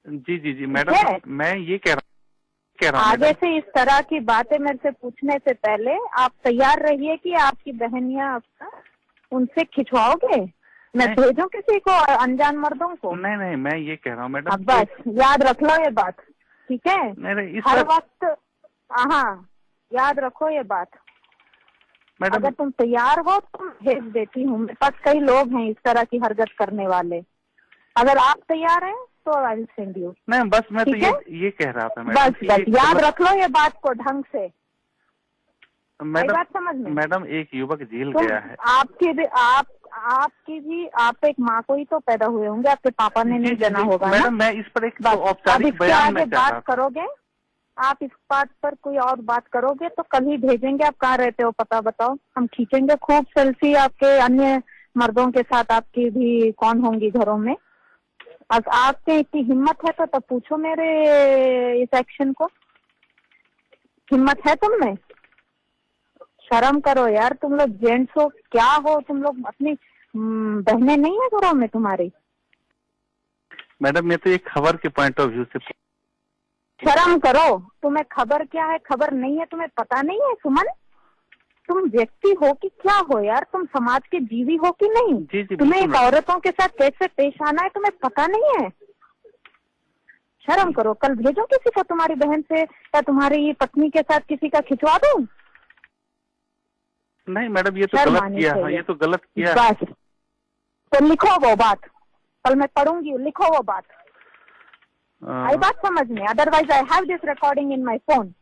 जी मैडम, मैं ये कह रहा हूँ आगे से इस तरह की बातें मेरे से पूछने से पहले आप तैयार रहिए कि आपकी बहन या आपका उनसे खिंचवाओगे। मैं भेजूं किसी को, अनजान मर्दों को? नहीं मैं ये कह रहा हूँ मैडम, बस याद रख लो ये बात, ठीक है? हर वक्त हाँ याद रखो ये बात। अगर तुम तैयार हो तो भेज देती हूँ, मेरे पास कई लोग हैं इस तरह की हरकत करने वाले। अगर आप तैयार हैं तो आई विल सेंड यू। नहीं बस मैं तो ये कह रहा था मैडम, बस याद रख लो ये बात को ढंग से। बात समझ में? मैडम एक युवक जेल गया है। आपकी भी आप एक माँ को ही तो पैदा हुए होंगे, आपके पापा ने नहीं जना होगा ना? मैडम मैं इस पर एक औपचारिक बयान में बात करोगे, आप इस बात पर कोई और बात करोगे तो कल ही भेजेंगे। आप कहाँ रहते हो पता बताओ, हम खींचेंगे खूब सेल्फी आपके अन्य मर्दों के साथ। आपकी भी कौन होंगी घरों में? अब आपके इतनी हिम्मत है तो तब पूछो मेरे इस एक्शन को। हिम्मत है तुम में? शर्म करो यार, तुम लोग जेंट्स हो क्या हो? तुम लोग अपनी बहनें नहीं है घरों में तुम्हारी? मैडम मैं तो एक खबर के पॉइंट ऑफ व्यू से। शर्म करो, तुम्हें खबर क्या है खबर नहीं है तुम्हें पता नहीं है? सुमन, तुम व्यक्ति हो कि क्या हो यार? तुम समाज के जीवी हो कि नहीं? जी, तुम्हें एक औरतों के साथ कैसे पेश आना है तुम्हें पता नहीं है? शर्म करो। कल भेजो किसी को तुम्हारी बहन से या तुम्हारी पत्नी के साथ किसी का खिंचवा दो। नहीं मैडम, ये तो गलत किया है, ये तो गलत किया। बस तो लिखो वो बात, कल मैं पढ़ूंगी, लिखो वो बात। आई बात समझ में? Otherwise I have this recording in my phone.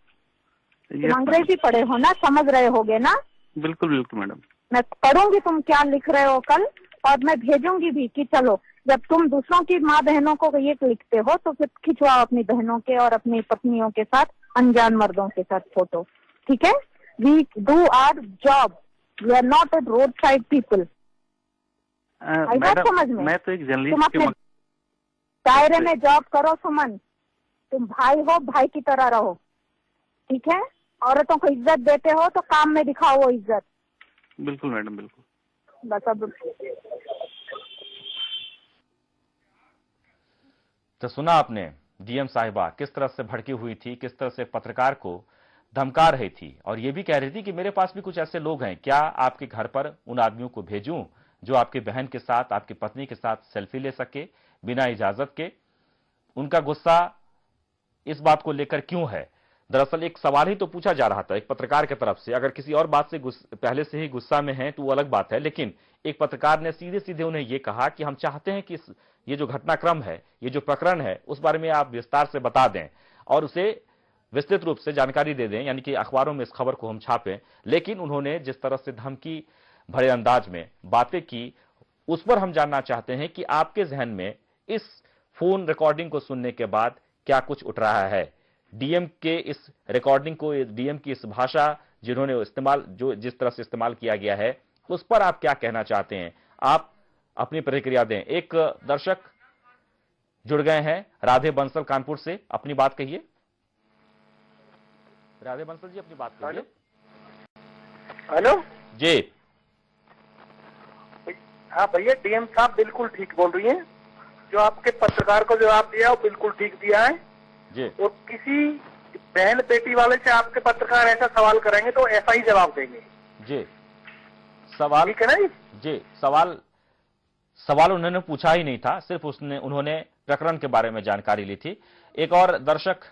तुम अंग्रेजी पढ़े हो ना, समझ रहे होगे ना? बिल्कुल बिल्कुल मैडम, मैं पढ़ूंगी तुम क्या लिख रहे हो कल, और मैं भेजूंगी भी कि चलो जब तुम दूसरों की माँ बहनों को ये लिखते हो तो फिर खिंचवाओ अपनी बहनों के और अपनी पत्नियों के साथ, अनजान मर्दों के साथ फोटो। ठीक है? We do our job, we are not at road side people. आई बात समझ में? मैं तो एक तुम जर्नलिस्ट अपने दायरे में जॉब करो सुमन, तुम भाई हो, भाई की तरह रहो। ठीक है? औरतों को इज्जत देते हो तो काम में दिखाओ वो इज्जत। बिल्कुल मैडम, बिल्कुल। बस अब तो सुना आपने डीएम साहिबा किस तरह से भड़की हुई थी, किस तरह से पत्रकार को धमका रही थी, और ये भी कह रही थी कि मेरे पास भी कुछ ऐसे लोग हैं, क्या आपके घर पर उन आदमियों को भेजूं जो आपकी बहन के साथ, आपकी पत्नी के साथ सेल्फी ले सके बिना इजाजत के। उनका गुस्सा इस बात को लेकर क्यों है? दरअसल एक सवाल ही तो पूछा जा रहा था एक पत्रकार की तरफ से। अगर किसी और बात से पहले से ही गुस्सा में हैं तो वो अलग बात है, लेकिन एक पत्रकार ने सीधे सीधे उन्हें ये कहा कि हम चाहते हैं कि ये जो घटनाक्रम है, ये जो प्रकरण है, उस बारे में आप विस्तार से बता दें और उसे विस्तृत रूप से जानकारी दे दें, यानी कि अखबारों में इस खबर को हम छापें। लेकिन उन्होंने जिस तरह से धमकी भरे अंदाज में बातें की, उस पर हम जानना चाहते हैं कि आपके जहन में इस फोन रिकॉर्डिंग को सुनने के बाद क्या कुछ उठ रहा है। डीएम के इस रिकॉर्डिंग को, डीएम की इस भाषा जिन्होंने इस्तेमाल, जो जिस तरह से इस्तेमाल किया गया है, उस पर आप क्या कहना चाहते हैं? आप अपनी प्रतिक्रिया दें। एक दर्शक जुड़ गए हैं, राधे बंसल कानपुर से, अपनी बात कहिए। राधे बंसल जी, अपनी बात कहिए। हेलो जी। हाँ भैया, डीएम साहब बिल्कुल ठीक बोल रही हैं। जो आपके पत्रकार को जवाब दिया वो बिल्कुल ठीक दिया है जी। और किसी बहन बेटी वाले से आपके पत्रकार ऐसा सवाल करेंगे तो ऐसा ही जवाब देंगे जी। सवाल ठीक है ना जी। सवाल उन्होंने पूछा ही नहीं था, सिर्फ उन्होंने प्रकरण के बारे में जानकारी ली थी। एक और दर्शक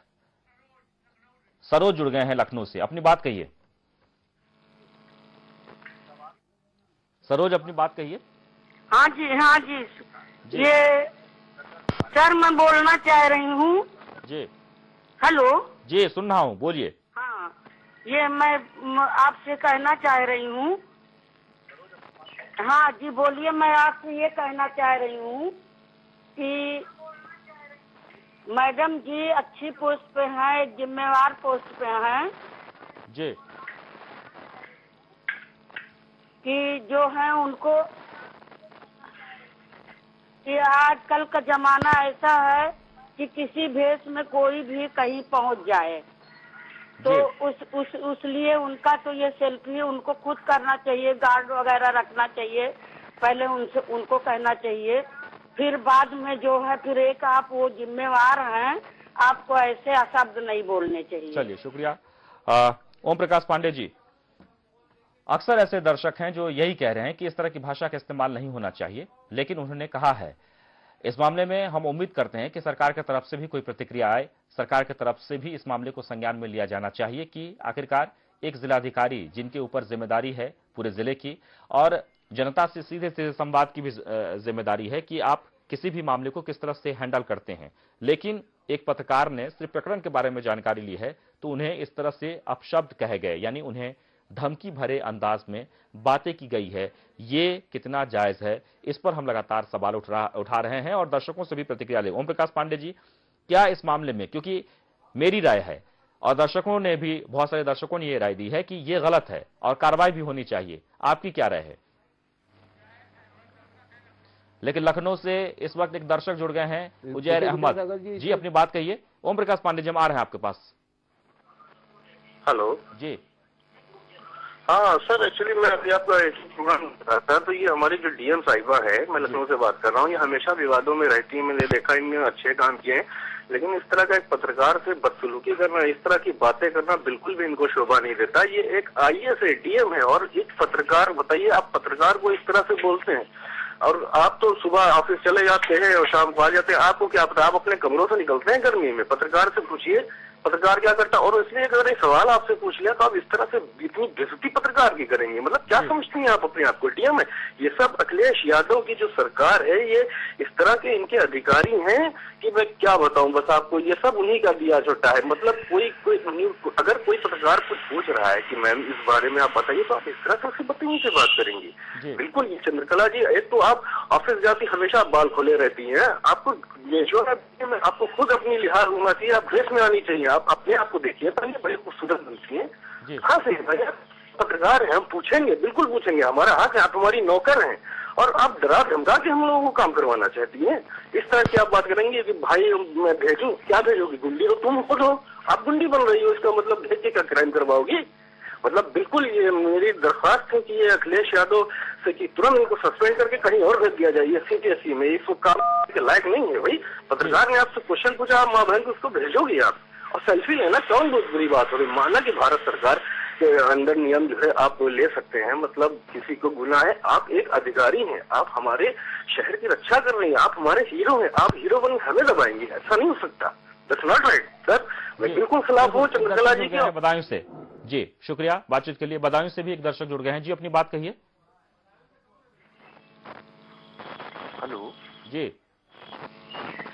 सरोज जुड़ गए हैं लखनऊ से, अपनी बात कहिए। सरोज, अपनी बात कहिए। हाँ जी, हाँ जी, ये सर मैं बोलना चाह रही हूँ जी। हेलो जी, सुन रहा हूँ, बोलिए। हाँ, ये मैं आपसे कहना चाह रही हूँ। हाँ जी बोलिए। मैं आपसे ये कहना चाह रही हूँ कि मैडम जी अच्छी पोस्ट पे हैं, जिम्मेवार पोस्ट पे हैं जी, कि जो है उनको, कि आजकल का जमाना ऐसा है कि किसी भेष में कोई भी कहीं पहुंच जाए, तो उस लिए उनका तो ये सेल्फी उनको खुद करना चाहिए, गार्ड वगैरह रखना चाहिए, पहले उनको कहना चाहिए, फिर बाद में जो है फिर एक आप वो जिम्मेवार हैं, आपको ऐसे अशब्द नहीं बोलने चाहिए। चलिए, शुक्रिया। ओम प्रकाश पांडे जी, अक्सर ऐसे दर्शक हैं जो यही कह रहे हैं कि इस तरह की भाषा का इस्तेमाल नहीं होना चाहिए, लेकिन उन्होंने कहा है इस मामले में हम उम्मीद करते हैं कि सरकार की तरफ से भी कोई प्रतिक्रिया आए, सरकार की तरफ से भी इस मामले को संज्ञान में लिया जाना चाहिए कि आखिरकार एक जिलाधिकारी जिनके ऊपर जिम्मेदारी है पूरे जिले की, और जनता से सीधे सीधे संवाद की भी जिम्मेदारी है कि आप किसी भी मामले को किस तरह से हैंडल करते हैं, लेकिन एक पत्रकार ने सिर्फ प्रकरण के बारे में जानकारी ली है तो उन्हें इस तरह से अपशब्द कहे गए, यानी उन्हें धमकी भरे अंदाज में बातें की गई है। ये कितना जायज है, इस पर हम लगातार सवाल उठा रहे हैं और दर्शकों से भी प्रतिक्रिया ले। ओम प्रकाश पांडे जी, क्या इस मामले में, क्योंकि मेरी राय है और दर्शकों ने भी, बहुत सारे दर्शकों ने ये राय दी है कि ये गलत है और कार्रवाई भी होनी चाहिए, आपकी क्या राय है? लेकिन लखनऊ से इस वक्त एक दर्शक जुड़ गए हैं, उजैर अहमद जी, अपनी बात कहिए। ओम प्रकाश पांडे जी, हम आ रहे हैं आपके पास। हेलो जी। हाँ सर, एक्चुअली मैं अभी आपका प्रोग्राम कर रहा था, तो ये हमारी जो डीएम साहिबा है, मैं लखनऊ से बात कर रहा हूँ, ये हमेशा विवादों में रहती है। मैंने देखा इनने अच्छे काम किए हैं, लेकिन इस तरह का एक पत्रकार से बदसलूकी करना, इस तरह की बातें करना बिल्कुल भी इनको शोभा नहीं देता। ये एक आईएएस है, डीएम है, और एक पत्रकार, बताइए आप पत्रकार को इस तरह से बोलते हैं। और आप तो सुबह ऑफिस चले जाते हैं और शाम को आ जाते हैं, आपको क्या पता, आप अपने कमरों से निकलते हैं गर्मी में? पत्रकार से पूछिए पत्रकार क्या करता। और इसलिए अगर एक सवाल आपसे पूछ लिया तो आप इस तरह से इतनी बेइज्जती पत्रकार की करेंगे, मतलब क्या समझती हैं आप अपने आप को? डीएम है ये सब, अखिलेश यादव की जो सरकार है ये इस तरह के इनके अधिकारी हैं कि मैं क्या बताऊं बस आपको, ये सब उन्हीं का दिया छोटा है। मतलब कोई अगर कोई पत्रकार कुछ पूछ रहा है कि मैम इस बारे में आप बताइए, तो आप इस तरह से उससे बदतमीजी से बात करेंगी? बिल्कुल ये चंद्रकला जी, एक तो आप ऑफिस जाती हमेशा बाल खोले रहती हैं, आपको जो है आपको खुद अपनी लिहाज होना चाहिए, आप ड्रेस में आनी चाहिए, आप अपने आप को देखिए पहले, बड़े खूबसूरत बनती है। कहाँ से भैया पत्रकार हैं, हम पूछेंगे, बिल्कुल पूछेंगे, हमारा हक है, आप हमारी नौकर हैं और आप डरा धमका के हम लोगों को काम करवाना चाहती हैं। इस तरह की आप बात करेंगे कि भाई मैं भेजूं, क्या भेजोगी? गुंडी हो तुम, खुद हो आप गुंडी बन रही हो, इसका मतलब भेज के क्या क्राइम करवाओगी? मतलब बिल्कुल ये मेरी दरख्वास्त है कि ये अखिलेश यादव से कि तुरंत इनको सस्पेंड करके कहीं और भेज दिया जाए, ये CPSC में इसको काम के लायक नहीं है। भाई पत्रकार ने आपसे क्वेश्चन पूछा, आप माँ बहन को उसको भेजोगी आप? और सेल्फी लेना कौन बहुत बुरी बात हो रही? माना कि भारत सरकार के अंदर नियम जो है आप ले सकते हैं, मतलब किसी को गुनाह है, आप एक अधिकारी हैं, आप हमारे शहर की रक्षा कर रही हैं, आप हमारे हीरो हैं, आप हीरो बन हमें दबाएंगे, ऐसा नहीं हो सकता। दैट्स नॉट राइट सर, मैं बिल्कुल खिलाफ हूँ चंद्रकला जी के। बदायूं से जी शुक्रिया बातचीत के लिए। बदायूं से भी एक दर्शक जुड़ गए हैं जी, अपनी बात कहिए। हेलो जी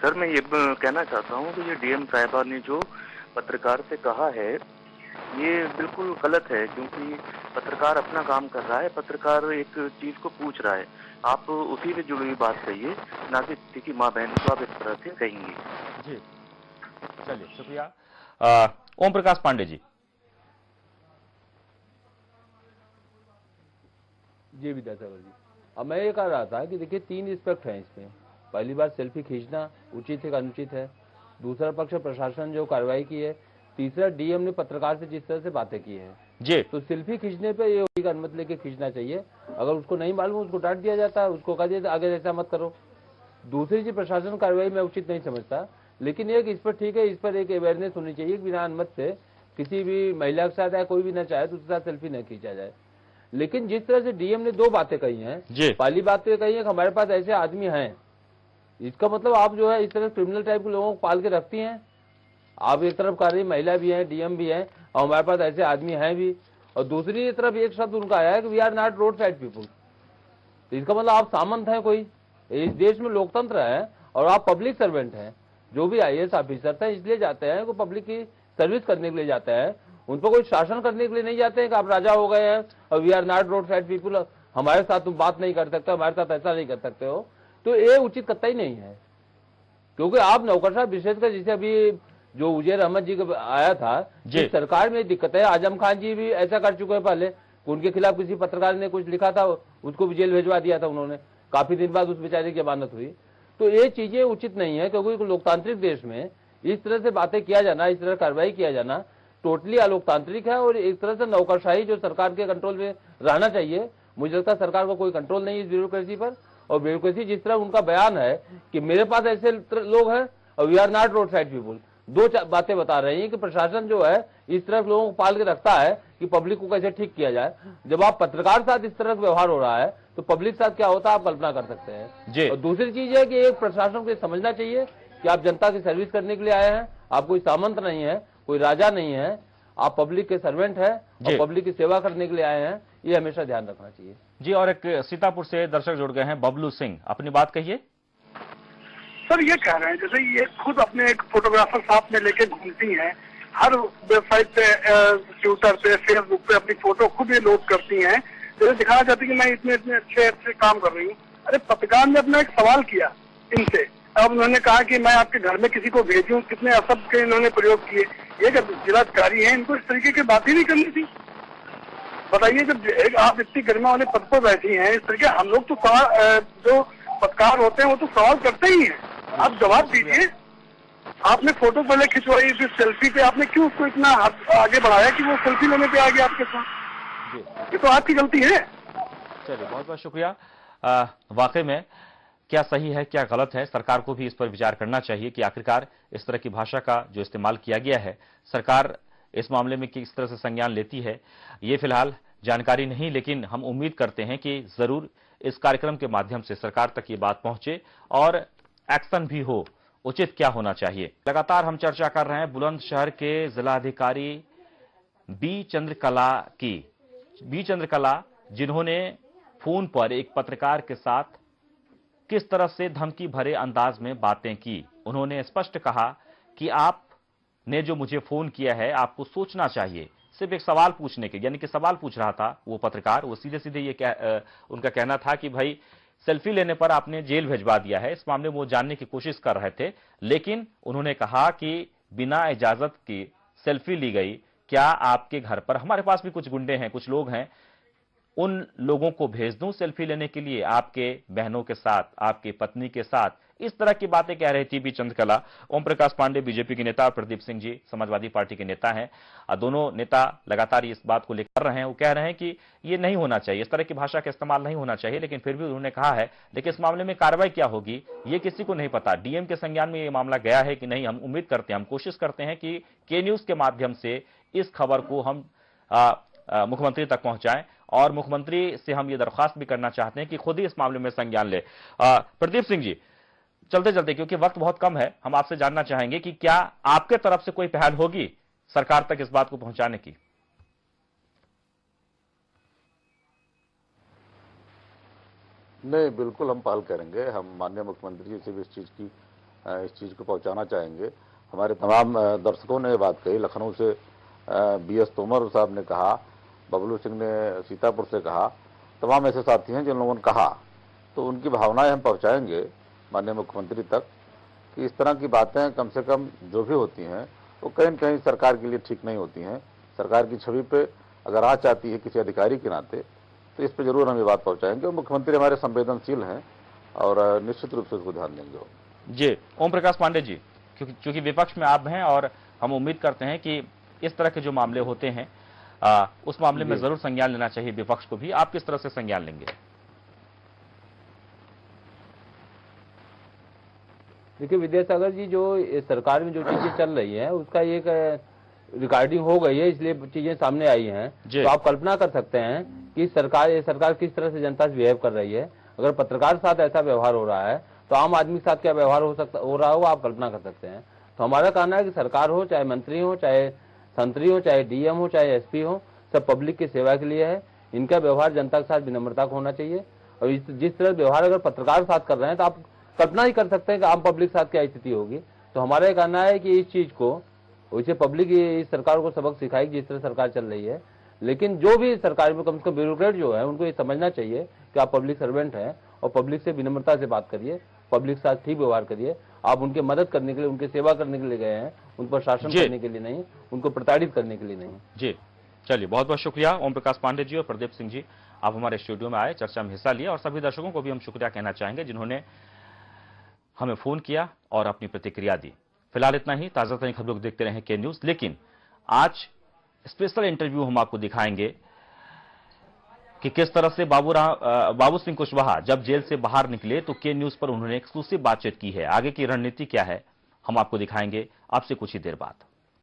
सर, मैं ये कहना चाहता हूँ कि ये डीएम साहिबा ने जो पत्रकार से कहा है ये बिल्कुल गलत है, क्योंकि पत्रकार अपना काम कर रहा है, पत्रकार एक चीज को पूछ रहा है, आप उसी से जुड़ी हुई बात कहिए, ना कि किसी की माँ बहन को आप इस तरह से कहेंगे। जी चलिए शुक्रिया। ओम प्रकाश पांडे जी। जी विद्यासागर जी, अब मैं ये कह रहा था कि देखिए 3 एस्पेक्ट हैं इसमें। पहली बात सेल्फी खींचना उचित है कि अनुचित है, दूसरा पक्ष प्रशासन जो कार्रवाई की है, तीसरा डीएम ने पत्रकार से जिस तरह से बातें की है जी, तो सेल्फी खींचने पे ये अनुमति लेके खींचना चाहिए। अगर उसको नहीं मालूम उसको डांट दिया जाता है, उसको कहा जाए आगे ऐसा मत करो। दूसरी चीज प्रशासन कार्रवाई मैं उचित नहीं समझता, लेकिन एक इस पर ठीक है, इस पर एक अवेयरनेस होनी चाहिए कि बिना अनुमति से किसी भी महिला के साथ या कोई भी ना चाहे तो उसके साथ सेल्फी न खींचा जाए। लेकिन जिस तरह से डीएम ने 2 बातें कही हैं, पहली बात तो ये कही है कि हमारे पास ऐसे आदमी हैं, इसका मतलब आप जो है इस तरह क्रिमिनल टाइप के लोगों को पाल के रखती हैं। आप एक तरफ कह रही महिला भी हैं, डीएम भी हैं और हमारे पास ऐसे आदमी हैं भी, और दूसरी तरफ एक शब्द उनका आया है कि we are not road side people. इसका मतलब आप सामंत हैं कोई, इस देश में लोकतंत्र है और आप पब्लिक सर्वेंट हैं। जो भी IAS ऑफिसर हैं इसलिए जाते हैं, वो पब्लिक की सर्विस करने के लिए जाते हैं, उन पर कोई शासन करने के लिए नहीं जाते हैं कि आप राजा हो गए हैं और we are not road side people, हमारे साथ तुम बात नहीं कर सकते, हमारे साथ ऐसा नहीं कर सकते हो। तो ये उचित कतई नहीं है, क्योंकि आप नौकरशाह विशेषकर जैसे अभी जो उजैर अहमद जी का आया था, जिस सरकार में दिक्कत है, आजम खान जी भी ऐसा कर चुके हैं पहले, उनके खिलाफ किसी पत्रकार ने कुछ लिखा था, उसको भी जेल भेजवा दिया था उन्होंने, काफी दिन बाद उस बेचारे की जमानत हुई। तो ये चीजें उचित नहीं है, क्योंकि लोकतांत्रिक देश में इस तरह से बातें किया जाना, इस तरह कार्रवाई किया जाना टोटली अलोकतांत्रिक है और एक तरह से नौकरशाही जो सरकार के कंट्रोल में रहना चाहिए। मुझे लगता है सरकार को कोई कंट्रोल नहीं है इस ब्यूरोक्रेसी पर, और ब्यूरोक्रेसी जिस तरह उनका बयान है कि मेरे पास ऐसे लोग हैं और we are not road side people, 2 बातें बता रही हैं कि प्रशासन जो है इस तरह लोगों को पाल के रखता है कि पब्लिक को कैसे ठीक किया जाए। जब आप पत्रकार साथ इस तरह का व्यवहार हो रहा है तो पब्लिक साथ क्या होता है आप कल्पना कर सकते हैं। और दूसरी चीज है कि एक प्रशासन को समझना चाहिए कि आप जनता की सर्विस करने के लिए आए हैं, आप कोई सामंत नहीं है, कोई राजा नहीं है, आप पब्लिक के सर्वेंट हैं और पब्लिक की सेवा करने के लिए आए हैं, ये हमेशा ध्यान रखना चाहिए। जी, और एक सीतापुर से दर्शक जुड़ गए हैं, बबलू सिंह, अपनी बात कहिए। सर ये कह रहे हैं जैसे ये खुद अपने एक फोटोग्राफर साथ में लेके घूमती हैं, हर वेबसाइट पे, ट्विटर पे, फेसबुक पे अपनी फोटो खुद ये लोड करती हैं, जैसे दिखाना चाहती कि मैं इतने इतने अच्छे काम कर रही हूँ। अरे पत्रकार ने अपना एक सवाल किया इनसे, अब उन्होंने कहा कि मैं आपके घर में किसी को भेजूं, कितने अशब्द के इन्होंने प्रयोग किए। ये जिलाधिकारी हैं, इनको इस तरीके की बात ही नहीं करनी थी। बताइए, जब आप इतनी गरिमा वाले पद पर बैठी हैं, इस तरीके हम लोग तो जो पत्रकार होते हैं वो तो सवाल करते ही हैं, आप जवाब दीजिए। आपने फोटो पहले खिंचवाई, फिर सेल्फी पे आपने क्यों उसको इतना आगे बढ़ाया कि वो सेल्फी लेने पे आ गया आपके साथ? ये तो आपकी गलती है। चलिए, बहुत बहुत शुक्रिया। वाकई में क्या सही है क्या गलत है, सरकार को भी इस पर विचार करना चाहिए कि आखिरकार इस तरह की भाषा का जो इस्तेमाल किया गया है, सरकार इस मामले में किस तरह से संज्ञान लेती है, ये फिलहाल जानकारी नहीं, लेकिन हम उम्मीद करते हैं कि जरूर इस कार्यक्रम के माध्यम से सरकार तक ये बात पहुंचे और एक्शन भी हो। उचित क्या होना चाहिए। लगातार हम चर्चा कर रहे हैं बुलंदशहर के जिलाधिकारी बी चंद्रकला की। बी चंद्रकला जिन्होंने फोन पर एक पत्रकार के साथ किस तरह से धमकी भरे अंदाज में बातें की। उन्होंने स्पष्ट कहा कि आपने जो मुझे फोन किया है आपको सोचना चाहिए। सिर्फ एक सवाल पूछने के, यानी कि सवाल पूछ रहा था वो पत्रकार। वो सीधे सीधे उनका कहना था कि भाई सेल्फी लेने पर आपने जेल भिजवा दिया है। इस मामले में वो जानने की कोशिश कर रहे थे, लेकिन उन्होंने कहा कि बिना इजाजत की सेल्फी ली गई। क्या आपके घर पर, हमारे पास भी कुछ गुंडे हैं, कुछ लोग हैं, उन लोगों को भेज दूं सेल्फी लेने के लिए आपके बहनों के साथ, आपकी पत्नी के साथ? इस तरह की बातें कह रही थी बी चंद्रकला। ओम प्रकाश पांडे बीजेपी के नेता और प्रदीप सिंह जी समाजवादी पार्टी के नेता हैं। दोनों नेता लगातार इस बात को लेकर रहे हैं। वो कह रहे हैं कि ये नहीं होना चाहिए, इस तरह की भाषा का इस्तेमाल नहीं होना चाहिए, लेकिन फिर भी उन्होंने कहा है लेकिन इस मामले में कार्रवाई क्या होगी ये किसी को नहीं पता। डीएम के संज्ञान में ये मामला गया है कि नहीं, हम उम्मीद करते हैं, हम कोशिश करते हैं कि के न्यूज के माध्यम से इस खबर को हम मुख्यमंत्री तक पहुंचाएं और मुख्यमंत्री से हम ये दरख्वास्त भी करना चाहते हैं कि खुद ही इस मामले में संज्ञान ले। प्रदीप सिंह जी, चलते चलते क्योंकि वक्त बहुत कम है, हम आपसे जानना चाहेंगे कि क्या आपके तरफ से कोई पहल होगी सरकार तक इस बात को पहुंचाने की? नहीं, बिल्कुल हम पहल करेंगे। हम माननीय मुख्यमंत्री जी से भी इस चीज को पहुंचाना चाहेंगे। हमारे तमाम दर्शकों ने ये बात कही। लखनऊ से बीएस तोमर साहब ने कहा, बबलू सिंह ने सीतापुर से कहा, तमाम ऐसे साथी हैं जिन लोगों ने कहा, तो उनकी भावनाएं हम पहुंचाएंगे माननीय मुख्यमंत्री तक कि इस तरह की बातें कम से कम जो भी होती हैं वो कहीं न कहीं सरकार के लिए ठीक नहीं होती हैं। सरकार की छवि पे अगर आँच आती है किसी अधिकारी के नाते, तो इस पर जरूर हम ये बात पहुंचाएंगे और मुख्यमंत्री हमारे संवेदनशील हैं और निश्चित रूप से इसको ध्यान देंगे। जी, ओम प्रकाश पांडे जी, क्योंकि विपक्ष में आप हैं और हम उम्मीद करते हैं कि इस तरह के जो मामले होते हैं उस मामले में जरूर संज्ञान लेना चाहिए विपक्ष को भी। आप किस तरह से संज्ञान लेंगे? देखिए विद्यासागर जी, जो सरकार में जो चीजें चल रही हैं उसका एक रिकॉर्डिंग हो गई है, इसलिए चीजें सामने आई हैं। तो आप कल्पना कर सकते हैं कि सरकार किस तरह से जनता से बिहेव कर रही है। अगर पत्रकार के साथ ऐसा व्यवहार हो रहा है तो आम आदमी के साथ क्या व्यवहार हो रहा होगा आप कल्पना कर सकते हैं। तो हमारा कहना है कि सरकार हो, चाहे मंत्री हो, चाहे संतरी हो, चाहे डीएम हो, चाहे एसपी हो, सब पब्लिक की सेवा के लिए है। इनका व्यवहार जनता के साथ विनम्रता का होना चाहिए। और जिस तरह व्यवहार अगर पत्रकार के साथ कर रहे हैं तो आप कल्पना ही कर सकते हैं कि आम पब्लिक के साथ क्या स्थिति होगी। तो हमारा कहना है कि इस चीज को वैसे पब्लिक इस सरकार को सबक सिखाएगी जिस तरह सरकार चल रही है। लेकिन जो भी सरकार में कम से कम ब्यूरोक्रेट जो है उनको ये समझना चाहिए कि आप पब्लिक सर्वेंट हैं और पब्लिक से विनम्रता से बात करिए, पब्लिक के साथ ठीक व्यवहार करिए। आप उनकी मदद करने के लिए, उनकी सेवा करने के लिए गए हैं, उन पर शासन करने के लिए नहीं, उनको प्रताड़ित करने के लिए नहीं। जी चलिए, बहुत बहुत शुक्रिया ओम प्रकाश पांडे जी और प्रदीप सिंह जी, आप हमारे स्टूडियो में आए, चर्चा में हिस्सा लिया। और सभी दर्शकों को भी हम शुक्रिया कहना चाहेंगे जिन्होंने हमें फोन किया और अपनी प्रतिक्रिया दी। फिलहाल इतना ही। ताजा तरीन खबरों को देखते रहें के न्यूज। लेकिन आज स्पेशल इंटरव्यू हम आपको दिखाएंगे कि किस तरह से बाबू सिंह कुशवाहा जब जेल से बाहर निकले तो के न्यूज पर उन्होंने एक्सक्लूसिव बातचीत की है। आगे की रणनीति क्या है हम आपको दिखाएंगे आपसे कुछ ही देर बाद।